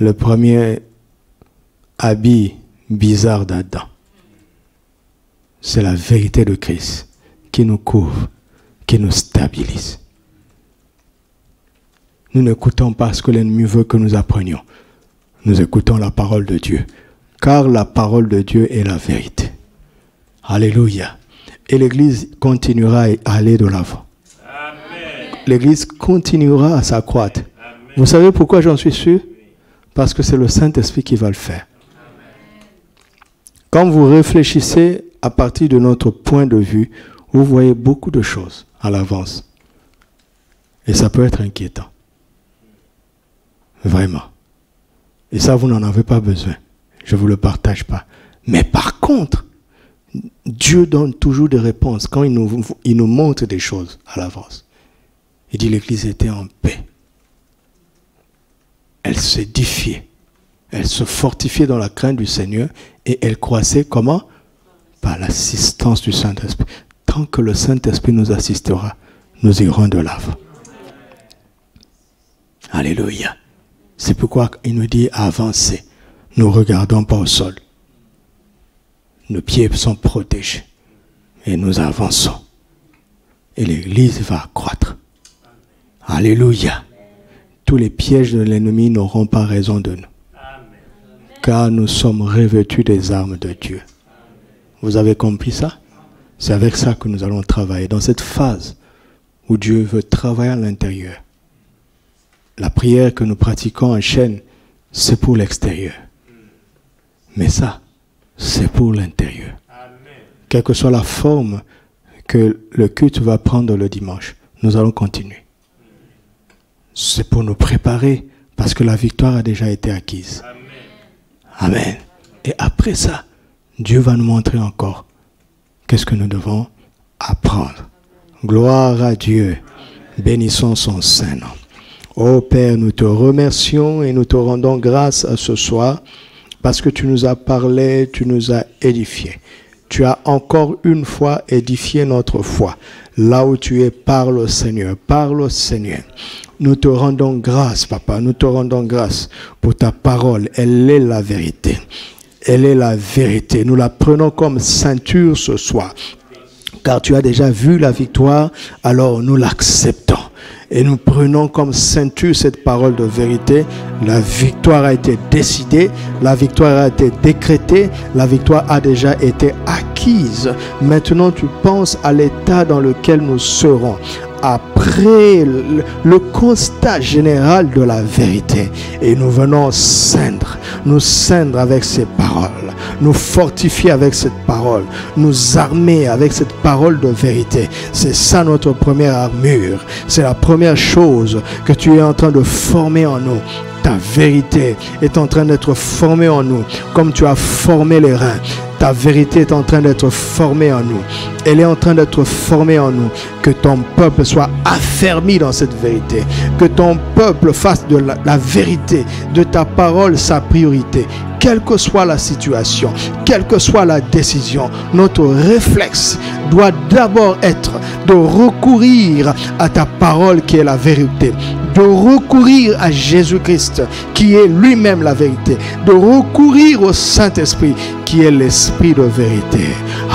le premier habit bizarre d'Adam. C'est la vérité de Christ qui nous couvre, qui nous stabilise. Nous n'écoutons pas ce que l'ennemi veut que nous apprenions. Nous écoutons la parole de Dieu. Car la parole de Dieu est la vérité. Alléluia. Et l'Église continuera à aller de l'avant. L'Église continuera à s'accroître. Vous savez pourquoi j'en suis sûr? Parce que c'est le Saint-Esprit qui va le faire. Quand vous réfléchissez à partir de notre point de vue, vous voyez beaucoup de choses à l'avance. Et ça peut être inquiétant. Vraiment. Et ça, vous n'en avez pas besoin. Je ne vous le partage pas. Mais par contre, Dieu donne toujours des réponses quand il nous montre des choses à l'avance. Il dit l'église était en paix. Elle s'édifiait. Elle se fortifiait dans la crainte du Seigneur et elle croissait comment? Par l'assistance du Saint-Esprit. Tant que le Saint-Esprit nous assistera, nous irons de l'avant. Alléluia. C'est pourquoi il nous dit avancer. Nous ne regardons pas au sol. Nos pieds sont protégés. Et nous avançons. Et l'église va croître. Alléluia. Tous les pièges de l'ennemi n'auront pas raison de nous. Car nous sommes revêtus des armes de Dieu. Vous avez compris ça? C'est avec ça que nous allons travailler. Dans cette phase où Dieu veut travailler à l'intérieur. La prière que nous pratiquons en chaîne, c'est pour l'extérieur. Mais ça, c'est pour l'intérieur. Quelle que soit la forme que le culte va prendre le dimanche, nous allons continuer. C'est pour nous préparer parce que la victoire a déjà été acquise. Amen. Et après ça, Dieu va nous montrer encore qu'est-ce que nous devons apprendre. Gloire à Dieu. Bénissons son Saint-Nom. Ô Père, nous te remercions et nous te rendons grâce à ce soir parce que tu nous as parlé, tu nous as édifiés. Tu as encore une fois édifié notre foi. Là où tu es, parle au Seigneur, parle au Seigneur. Nous te rendons grâce, Papa, nous te rendons grâce pour ta parole. Elle est la vérité. Elle est la vérité. Nous la prenons comme ceinture ce soir. Car tu as déjà vu la victoire, alors nous l'acceptons. Et nous prenons comme ceinture cette parole de vérité. La victoire a été décidée, la victoire a été décrétée, la victoire a déjà été acquise. Maintenant, tu penses à l'état dans lequel nous serons après le constat général de la vérité. Et nous venons nous ceindre avec ces paroles, nous fortifier avec cette parole, nous armer avec cette parole de vérité. C'est ça notre première armure. C'est la première chose que tu es en train de former en nous. Ta vérité est en train d'être formée en nous, comme tu as formé les reins. Ta vérité est en train d'être formée en nous. Elle est en train d'être formée en nous. Que ton peuple soit affermi dans cette vérité. Que ton peuple fasse de la vérité, de ta parole, sa priorité. Quelle que soit la situation, quelle que soit la décision, notre réflexe doit d'abord être de recourir à ta parole qui est la vérité. De recourir à Jésus-Christ qui est lui-même la vérité. De recourir au Saint-Esprit qui est l'Esprit de vérité.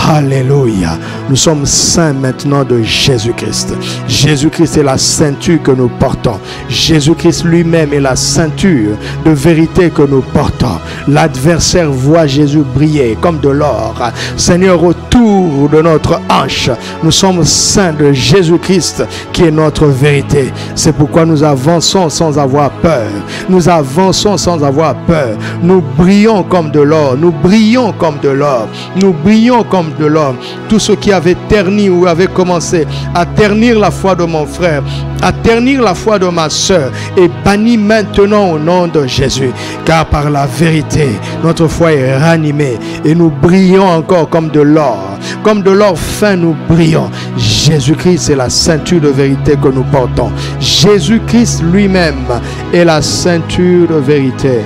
Alléluia. Nous sommes saints maintenant de Jésus-Christ. Jésus-Christ est la ceinture que nous portons. Jésus-Christ lui-même est la ceinture de vérité que nous portons. L'adversaire voit Jésus briller comme de l'or. Seigneur, autour de notre hanche, nous sommes saints de Jésus-Christ qui est notre vérité. C'est pourquoi nous avançons sans avoir peur. Nous avançons sans avoir peur. Nous brillons comme de l'or. Nous brillons comme de l'or. Nous brillons comme de l'or. Tout ce qui avait terni ou avait commencé à ternir la foi de mon frère, à ternir la foi de ma soeur, est banni maintenant au nom de Jésus. Car par la vérité, notre foi est ranimée et nous brillons encore comme de l'or. Comme de l'or fin, nous brillons. Jésus-Christ est la ceinture de vérité que nous portons. Jésus-Christ lui-même est la ceinture de vérité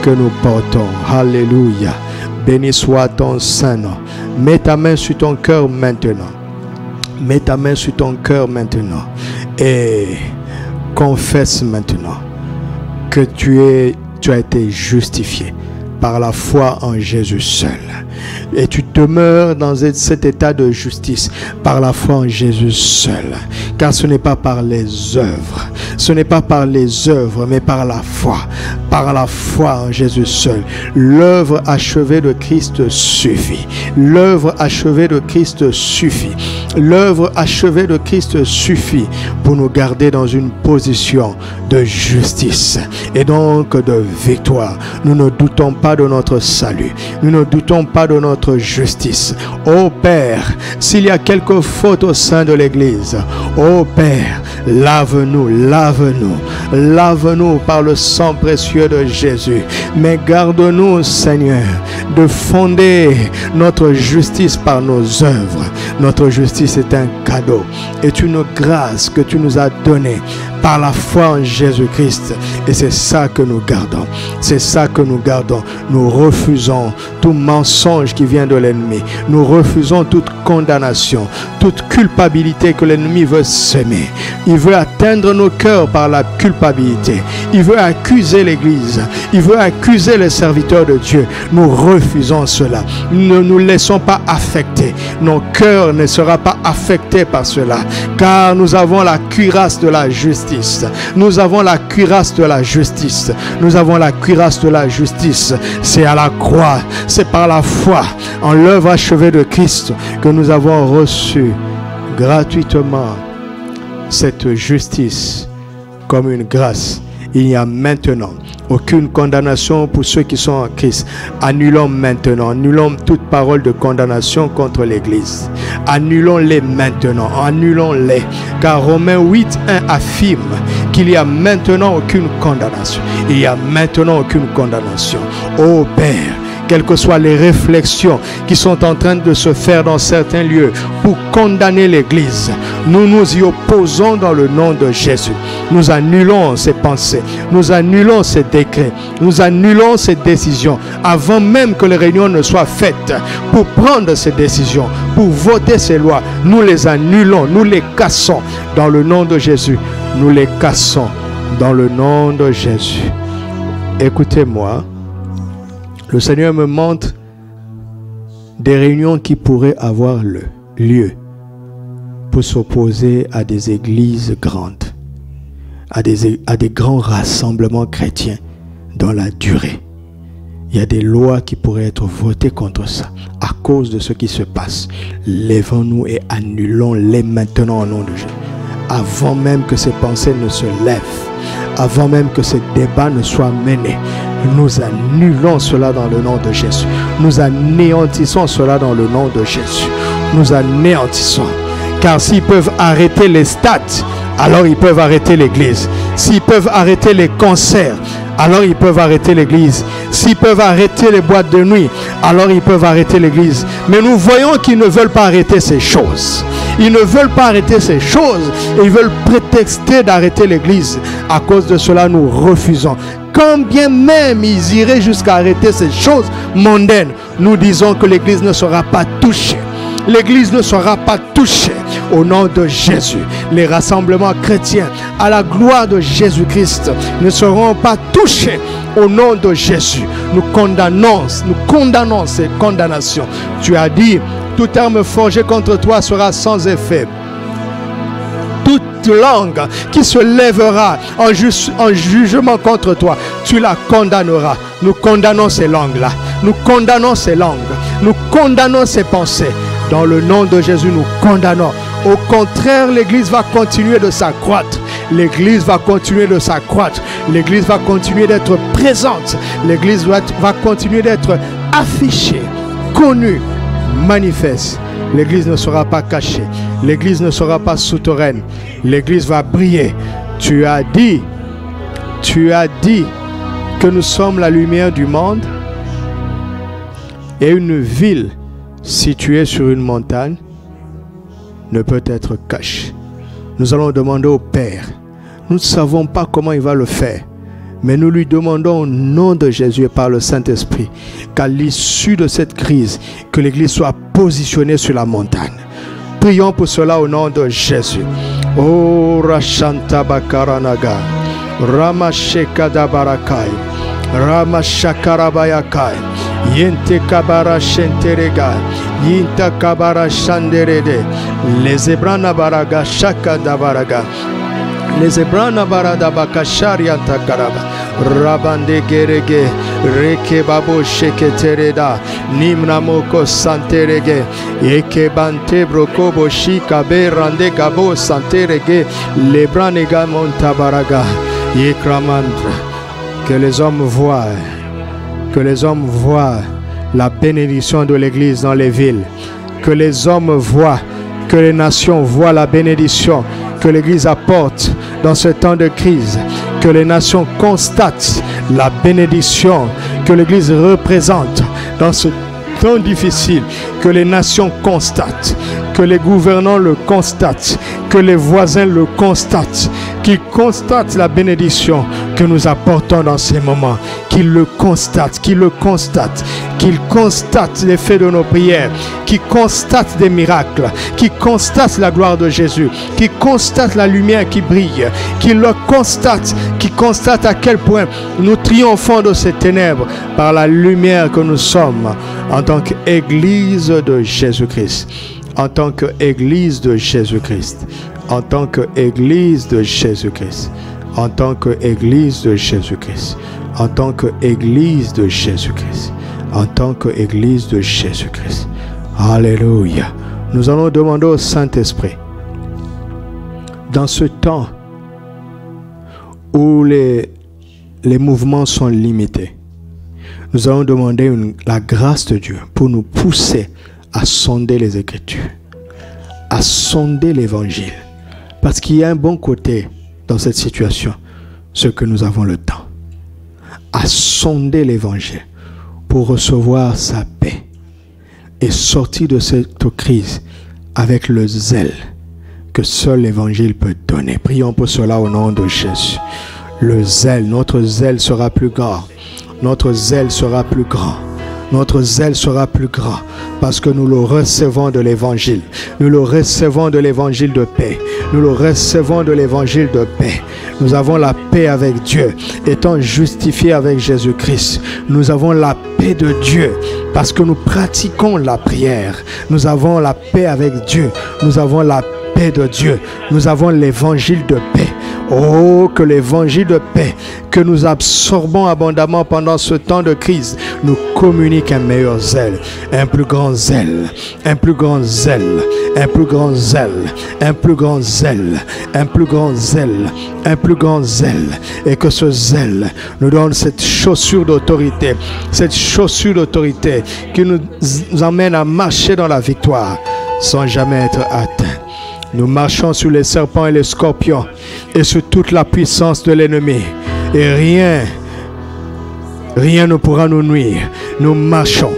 que nous portons. Alléluia. Béni soit ton Saint-Nom. Mets ta main sur ton cœur maintenant. Mets ta main sur ton cœur maintenant. Et confesse maintenant que tu as été justifié par la foi en Jésus seul. Et tu demeures dans cet état de justice par la foi en Jésus seul. Car ce n'est pas par les œuvres. Ce n'est pas par les œuvres, mais par la foi. Par la foi en Jésus seul. L'œuvre achevée de Christ suffit. L'œuvre achevée de Christ suffit. L'œuvre achevée de Christ suffit pour nous garder dans une position de justice et donc de victoire. Nous ne doutons pas de notre salut. Nous ne doutons pas de notre justice. Ô Père, s'il y a quelques fautes au sein de l'Église, ô Père, lave-nous, lave-nous, Lave-nous par le sang précieux de Jésus. Mais garde-nous, Seigneur, de fonder notre justice par nos œuvres. Notre justice est un cadeau, est une grâce que tu nous as donnée par la foi en Jésus-Christ. Et c'est ça que nous gardons. C'est ça que nous gardons. Nous refusons tout mensonge qui vient de l'ennemi. Nous refusons toute condamnation, toute culpabilité que l'ennemi veut semer. Il veut atteindre nos cœurs par la culpabilité. Il veut accuser l'Église. Il veut accuser les serviteurs de Dieu. Nous refusons cela. Ne nous laissons pas affecter. Nos cœurs ne seront pas affectés par cela. Car nous avons la cuirasse de la justice. Nous avons la cuirasse de la justice. Nous avons la cuirasse de la justice. C'est à la croix. C'est par la foi en l'œuvre achevée de Christ que nous avons reçu gratuitement cette justice comme une grâce. Il n'y a maintenant aucune condamnation pour ceux qui sont en Christ. Annulons maintenant, annulons toute parole de condamnation contre l'Église. Annulons-les maintenant, annulons-les. Car Romains 8:1 affirme qu'il n'y a maintenant aucune condamnation. Il n'y a maintenant aucune condamnation. Ô Père, quelles que soient les réflexions qui sont en train de se faire dans certains lieux pour condamner l'Église, nous nous y opposons dans le nom de Jésus. Nous annulons ces pensées, nous annulons ces décrets, nous annulons ces décisions avant même que les réunions ne soient faites pour prendre ces décisions, pour voter ces lois. Nous les annulons, nous les cassons dans le nom de Jésus. Nous les cassons dans le nom de Jésus. Écoutez-moi. Le Seigneur me montre des réunions qui pourraient avoir lieu pour s'opposer à des églises grandes, à des grands rassemblements chrétiens dans la durée. Il y a des lois qui pourraient être votées contre ça à cause de ce qui se passe. Lèvons-nous et annulons-les maintenant au nom de Jésus. Avant même que ces pensées ne se lèvent, avant même que ce débat ne soit mené, nous annulons cela dans le nom de Jésus. Nous anéantissons cela dans le nom de Jésus. Nous anéantissons. Car s'ils peuvent arrêter les stades, alors ils peuvent arrêter l'Église. S'ils peuvent arrêter les concerts, alors ils peuvent arrêter l'Église. S'ils peuvent arrêter les boîtes de nuit, alors ils peuvent arrêter l'Église. Mais nous voyons qu'ils ne veulent pas arrêter ces choses. Ils ne veulent pas arrêter ces choses. Ils veulent prétexter d'arrêter l'Église. À cause de cela, nous refusons. Quand bien même ils iraient jusqu'à arrêter ces choses mondaines, nous disons que l'Église ne sera pas touchée. L'Église ne sera pas touchée au nom de Jésus. Les rassemblements chrétiens à la gloire de Jésus-Christ ne seront pas touchés au nom de Jésus. Nous condamnons ces condamnations. Tu as dit, tout terme forgé contre toi sera sans effet. Toute langue qui se lèvera en jugement contre toi, tu la condamneras. Nous condamnons ces langues-là. Nous condamnons ces langues. Nous condamnons ces pensées. Dans le nom de Jésus, nous condamnons. Au contraire, l'Église va continuer de s'accroître. L'Église va continuer de s'accroître. L'Église va continuer d'être présente. L'Église va continuer d'être affichée, connue, manifeste. L'Église ne sera pas cachée. L'Église ne sera pas souterraine. L'Église va briller. Tu as dit que nous sommes la lumière du monde et une ville située sur une montagne ne peut être cachée. Nous allons demander au Père. Nous ne savons pas comment il va le faire, mais nous lui demandons au nom de Jésus et par le Saint-Esprit qu'à l'issue de cette crise, que l'Église soit positionnée sur la montagne. Prions pour cela au nom de Jésus. Oh Rashanta Bakaranaga, Ramashekada Barakai, Ramashakarabayakai, Yente Kabara Shenterega, Yinta Kabara Shanderede, Les Ebrana Baraga Shakada Baraga, Les Ebrana Barada Bakasharian Takaraba, Rabande Gerege, Reke Babo Sheketereda, Nimramoko Santerege, Eke Bante Brokobo Shikabe Rande Gabo Santerege, Lebranega Montabaraga, Yekramandra. Que les hommes voient la bénédiction de l'Église dans les villes. Que les hommes voient, que les nations voient la bénédiction que l'Église apporte dans ce temps de crise. Que Que les nations constatent la bénédiction que l'Église représente dans ce temps difficile. Que les nations constatent, que les gouvernants le constatent, que les voisins le constatent, qu'ils constatent la bénédiction que nous apportons dans ces moments, qu'ils le constatent, qu'ils le constatent, qu'ils constatent l'effet de nos prières, qu'ils constatent des miracles, qu'ils constatent la gloire de Jésus, qu'ils constatent la lumière qui brille, qu'ils le constatent, qu'ils constatent à quel point nous triomphons de ces ténèbres par la lumière que nous sommes en tant qu'Église de Jésus-Christ. En tant qu'Église de Jésus-Christ, en tant qu'Église de Jésus-Christ, en tant qu'Église de Jésus-Christ, en tant qu'Église de Jésus-Christ, en tant qu'Église de Jésus-Christ. Alléluia. Nous allons demander au Saint-Esprit, dans ce temps où les mouvements sont limités, nous allons demander la grâce de Dieu pour nous pousser à sonder les Écritures, à sonder l'Évangile. Parce qu'il y a un bon côté dans cette situation, ce que nous avons le temps. À sonder l'Évangile pour recevoir sa paix et sortir de cette crise avec le zèle que seul l'Évangile peut donner. Prions pour cela au nom de Jésus. Le zèle, notre zèle sera plus grand. Notre zèle sera plus grand. Notre zèle sera plus grand parce que nous le recevons de l'Évangile. Nous le recevons de l'Évangile de paix. Nous le recevons de l'Évangile de paix. Nous avons la paix avec Dieu. Étant justifiés avec Jésus-Christ, nous avons la paix de Dieu parce que nous pratiquons la prière. Nous avons la paix avec Dieu. Nous avons la paix de Dieu. Nous avons l'Évangile de paix. Oh, que l'Évangile de paix que nous absorbons abondamment pendant ce temps de crise nous communique un meilleur zèle, un plus grand zèle, un plus grand zèle, un plus grand zèle, un plus grand zèle, un plus grand zèle, un plus grand zèle. Et que ce zèle nous donne cette chaussure d'autorité qui nous emmène à marcher dans la victoire sans jamais être atteints. Nous marchons sur les serpents et les scorpions et sur toute la puissance de l'ennemi. Et rien ne pourra nous nuire. Nous marchons,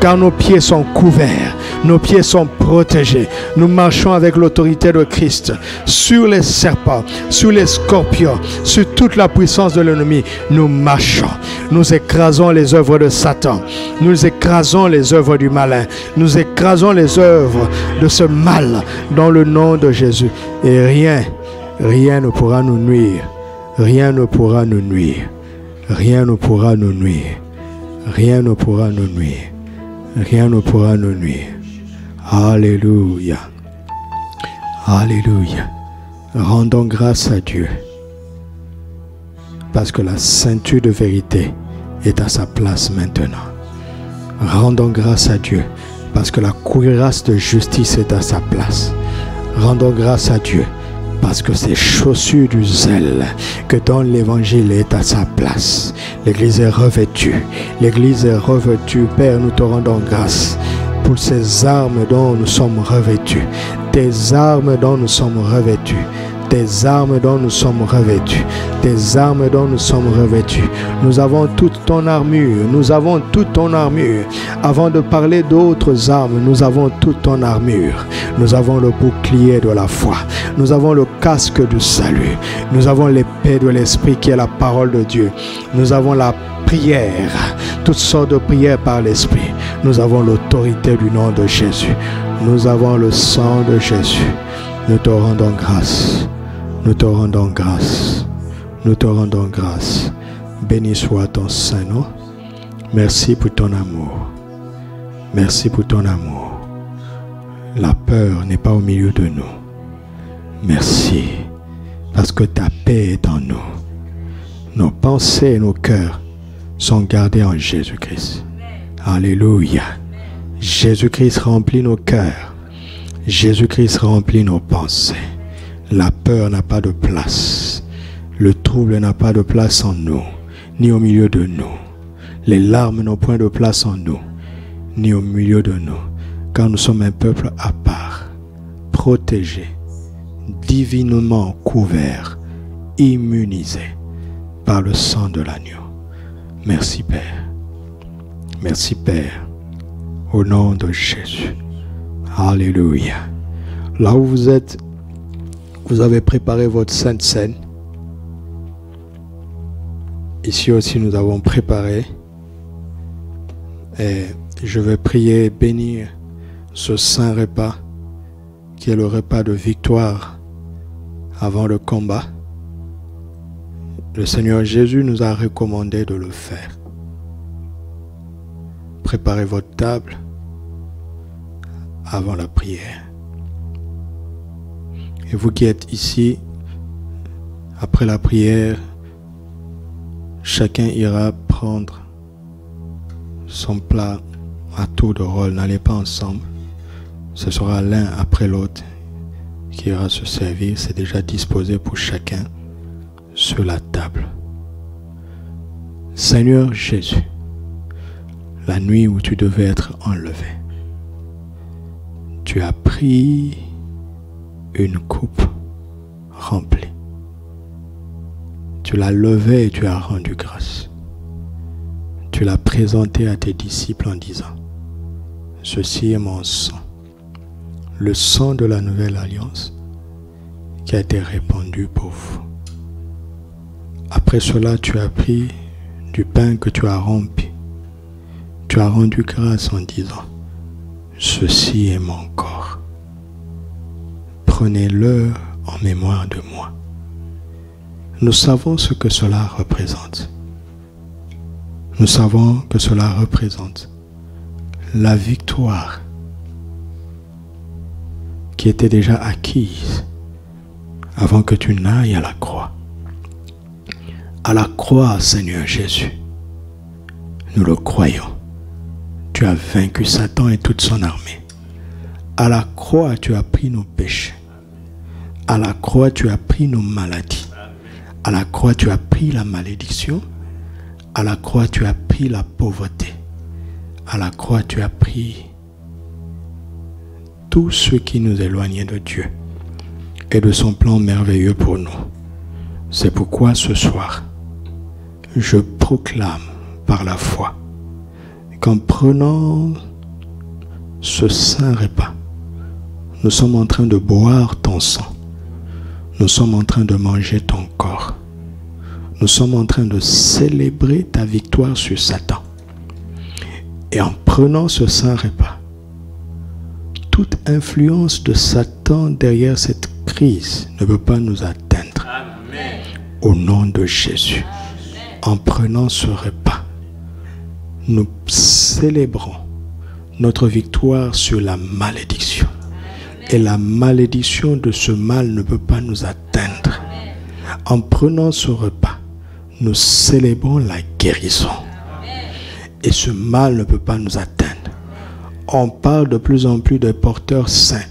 car nos pieds sont couverts. Nos pieds sont protégés. Nous marchons avec l'autorité de Christ sur les serpents, sur les scorpions, sur toute la puissance de l'ennemi. Nous marchons. Nous écrasons les œuvres de Satan. Nous écrasons les œuvres du malin. Nous écrasons les œuvres de ce mal dans le nom de Jésus. Et rien ne pourra nous nuire. Rien ne pourra nous nuire. Rien ne pourra nous nuire. Rien ne pourra nous nuire. Rien ne pourra nous nuire. Alléluia. Alléluia. Rendons grâce à Dieu. Parce que la ceinture de vérité est à sa place maintenant. Rendons grâce à Dieu. Parce que la cuirasse de justice est à sa place. Rendons grâce à Dieu. Parce que ces chaussures du zèle que donne l'Évangile est à sa place. L'Église est revêtue. L'Église est revêtue. Père, nous te rendons grâce pour ces armes dont nous sommes revêtus. Tes armes dont nous sommes revêtus. Tes armes dont nous sommes revêtus. Tes armes dont nous sommes revêtus. Nous avons toute ton armure. Nous avons toute ton armure. Avant de parler d'autres armes, nous avons toute ton armure. Nous avons le bouclier de la foi. Nous avons le casque du salut. Nous avons l'épée de l'esprit qui est la parole de Dieu. Nous avons la prière, toutes sortes de prières par l'esprit. Nous avons l'autorité du nom de Jésus. Nous avons le sang de Jésus. Nous te rendons grâce. Nous te rendons grâce. Nous te rendons grâce. Béni soit ton Saint-Nom. Merci pour ton amour. Merci pour ton amour. La peur n'est pas au milieu de nous. Merci, parce que ta paix est en nous. Nos pensées et nos cœurs sont gardés en Jésus-Christ. Alléluia. Jésus-Christ remplit nos cœurs. Jésus-Christ remplit nos pensées. La peur n'a pas de place. Le trouble n'a pas de place en nous, ni au milieu de nous. Les larmes n'ont point de place en nous, ni au milieu de nous, car nous sommes un peuple à part, protégé, divinement couverts, immunisés par le sang de l'agneau. Merci Père. Merci Père. Au nom de Jésus. Alléluia. Là où vous êtes, vous avez préparé votre Sainte Seine. Ici aussi nous avons préparé. Et je vais prier et bénir ce saint repas qui est le repas de victoire avant le combat. Le Seigneur Jésus nous a recommandé de le faire. Préparez votre table avant la prière. Et vous qui êtes ici, après la prière, chacun ira prendre son plat à tour de rôle. N'allez pas ensemble. Ce sera l'un après l'autre qui ira se servir. C'est déjà disposé pour chacun sur la table. Seigneur Jésus, la nuit où tu devais être enlevé, tu as pris une coupe remplie. Tu l'as levée et tu as rendu grâce. Tu l'as présentée à tes disciples en disant, ceci est mon sang, le sang de la nouvelle alliance qui a été répandu pour vous. Après cela, tu as pris du pain que tu as rompu. Tu as rendu grâce en disant, ceci est mon corps. Prenez-le en mémoire de moi. Nous savons ce que cela représente. Nous savons que cela représente la victoire qui était déjà acquise avant que tu n'ailles à la croix. À la croix, Seigneur Jésus, nous le croyons. Tu as vaincu Satan et toute son armée. À la croix, tu as pris nos péchés. À la croix, tu as pris nos maladies. À la croix, tu as pris la malédiction. À la croix, tu as pris la pauvreté. À la croix, tu as pris tout ce qui nous éloignait de Dieu et de son plan merveilleux pour nous. C'est pourquoi ce soir, je proclame par la foi qu'en prenant ce saint repas, nous sommes en train de boire ton sang. Nous sommes en train de manger ton corps. Nous sommes en train de célébrer ta victoire sur Satan. Et en prenant ce saint repas, toute influence de Satan derrière cette crise ne peut pas nous atteindre. Amen. Au nom de Jésus. Amen. En prenant ce repas, nous célébrons notre victoire sur la malédiction. Et la malédiction de ce mal ne peut pas nous atteindre. En prenant ce repas, nous célébrons la guérison. Et ce mal ne peut pas nous atteindre. On parle de plus en plus de porteurs sains.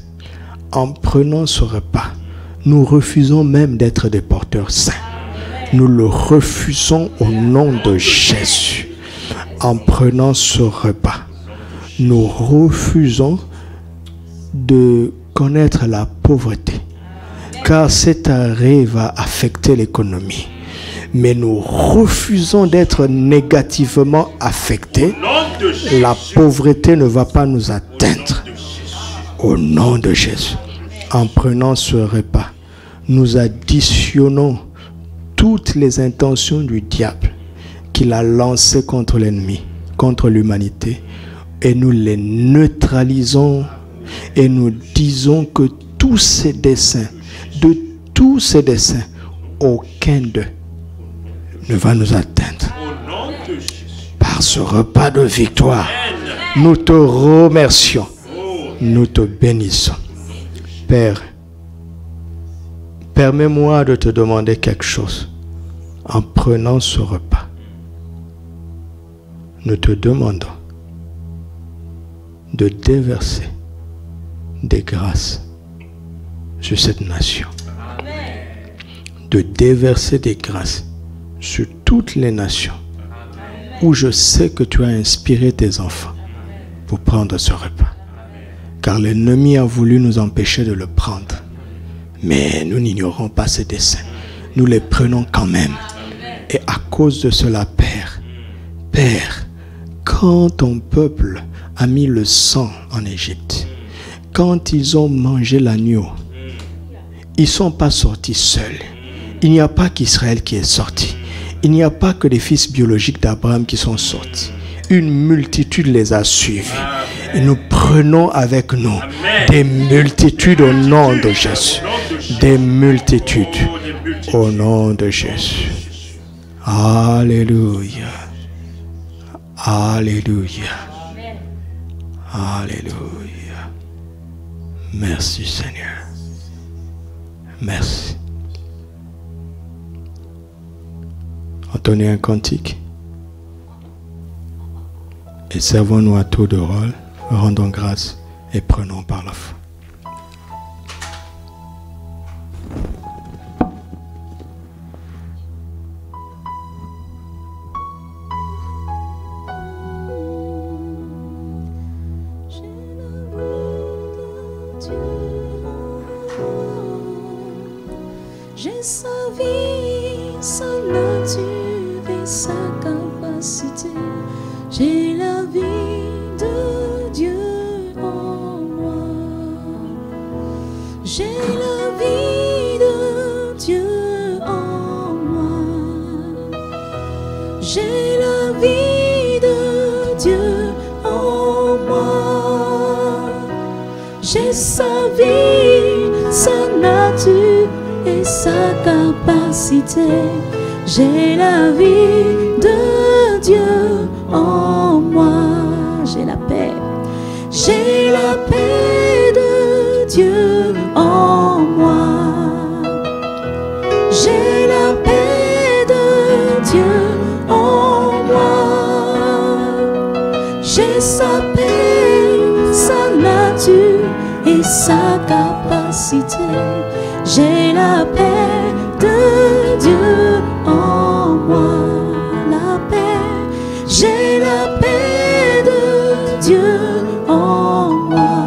En prenant ce repas, nous refusons même d'être des porteurs sains. Nous le refusons au nom de Jésus. En prenant ce repas, nous refusons de connaître la pauvreté, car cet arrêt va affecter l'économie. Mais nous refusons d'être négativement affectés. La pauvreté ne va pas nous atteindre. Au nom de Jésus. En prenant ce repas, nous additionnons toutes les intentions du diable qu'il a lancées contre l'ennemi, contre l'humanité, et nous les neutralisons et nous disons que tous ces desseins, de tous ces desseins, aucun d'eux ne va nous atteindre. Par ce repas de victoire, nous te remercions, nous te bénissons. Père, permets-moi de te demander quelque chose. En prenant ce repas, nous te demandons de déverser des grâces sur cette nation. Amen. De déverser des grâces sur toutes les nations. Amen. Où je sais que tu as inspiré tes enfants pour prendre ce repas. Car l'ennemi a voulu nous empêcher de le prendre. Mais nous n'ignorons pas ces desseins. Nous les prenons quand même. Et à cause de cela, Père, quand ton peuple a mis le sang en Égypte, quand ils ont mangé l'agneau, ils ne sont pas sortis seuls. Il n'y a pas qu'Israël qui est sorti. Il n'y a pas que les fils biologiques d'Abraham qui sont sortis. Une multitude les a suivis. Et nous prenons avec nous des multitudes au nom de Jésus. Des multitudes au nom de Jésus. Alléluia. Alléluia. Alléluia. Merci Seigneur. Merci. Entonnez un cantique. Et servons-nous à tour de rôle. Rendons grâce et prenons par la foi. J'ai sa vie, sa nature et sa capacité. J'ai la vie de Dieu en moi. J'ai la vie de Dieu en moi. J'ai la vie de Dieu en moi. J'ai sa vie, sa nature et sa capacité. J'ai la vie de Dieu en moi. J'ai la paix. J'ai la paix de Dieu en moi. J'ai la paix de Dieu en moi. J'ai sa paix, sa nature et sa capacité. J'ai la paix de Dieu en moi. La paix, j'ai la paix de Dieu en moi.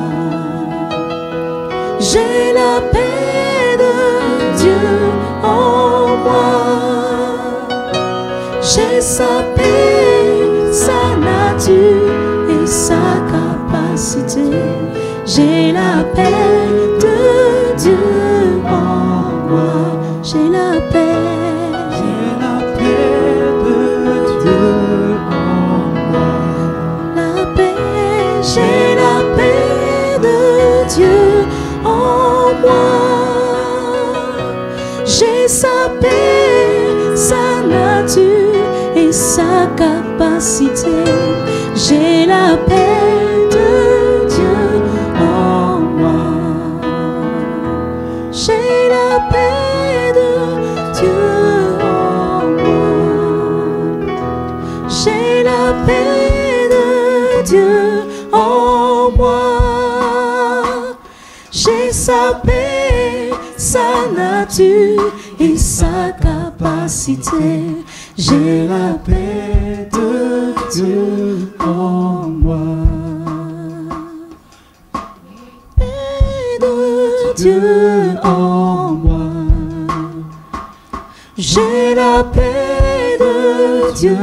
J'ai la paix de Dieu en moi. J'ai sa paix, sa nature et sa capacité. J'ai la paix de Dieu en moi. J'ai la paix de Dieu en moi. La paix, j'ai la paix de Dieu en moi. J'ai sa paix, sa nature et sa capacité. J'ai la paix de Dieu en moi. J'ai la paix de Dieu en moi. J'ai la paix de Dieu en moi. J'ai sa paix, sa nature et sa capacité. J'ai la paix de Dieu en moi. Paix de Dieu en moi. J'ai la paix de Dieu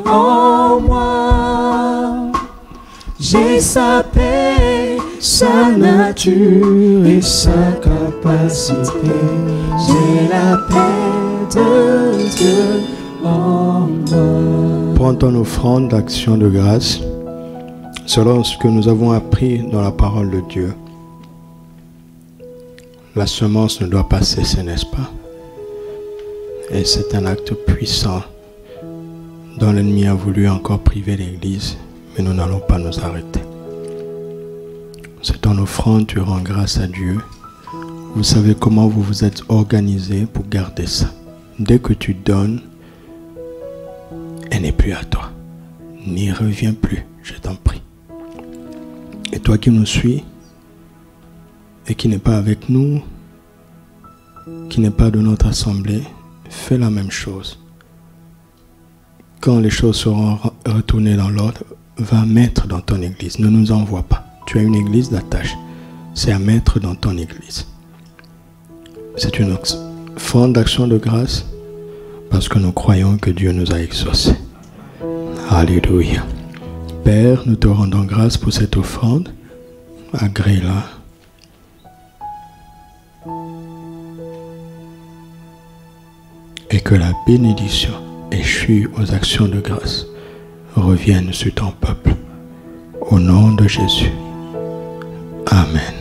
en moi. J'ai sa paix, sa nature et sa capacité. J'ai la paix de Dieu en moi. Prends ton offrande d'action de grâce selon ce que nous avons appris dans la parole de Dieu. La semence ne doit pas cesser, n'est-ce pas? Et c'est un acte puissant dont l'ennemi a voulu encore priver l'Église, mais nous n'allons pas nous arrêter. C'est ton offrande, tu rends grâce à Dieu. Vous savez comment vous vous êtes organisé pour garder ça. Dès que tu donnes, elle n'est plus à toi. N'y reviens plus, je t'en prie. Et toi qui nous suis et qui n'est pas avec nous, qui n'est pas de notre assemblée, fais la même chose. Quand les choses seront retournées dans l'ordre, va mettre dans ton église. Ne nous envoie pas. Tu as une église d'attache. C'est à mettre dans ton église. C'est une offrande d'action de grâce parce que nous croyons que Dieu nous a exaucés. Alléluia. Père, nous te rendons grâce pour cette offrande. Agrée-la. Et que la bénédiction échue aux actions de grâce revienne sur ton peuple. Au nom de Jésus. Amen.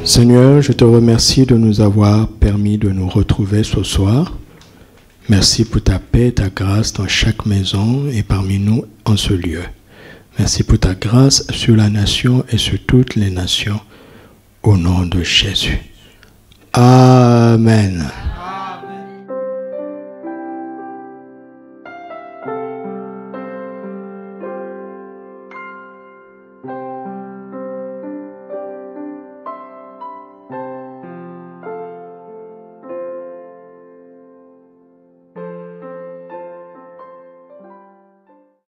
Seigneur, je te remercie de nous avoir permis de nous retrouver ce soir. Merci pour ta paix et ta grâce dans chaque maison et parmi nous en ce lieu. Merci pour ta grâce sur la nation et sur toutes les nations. Au nom de Jésus. Amen.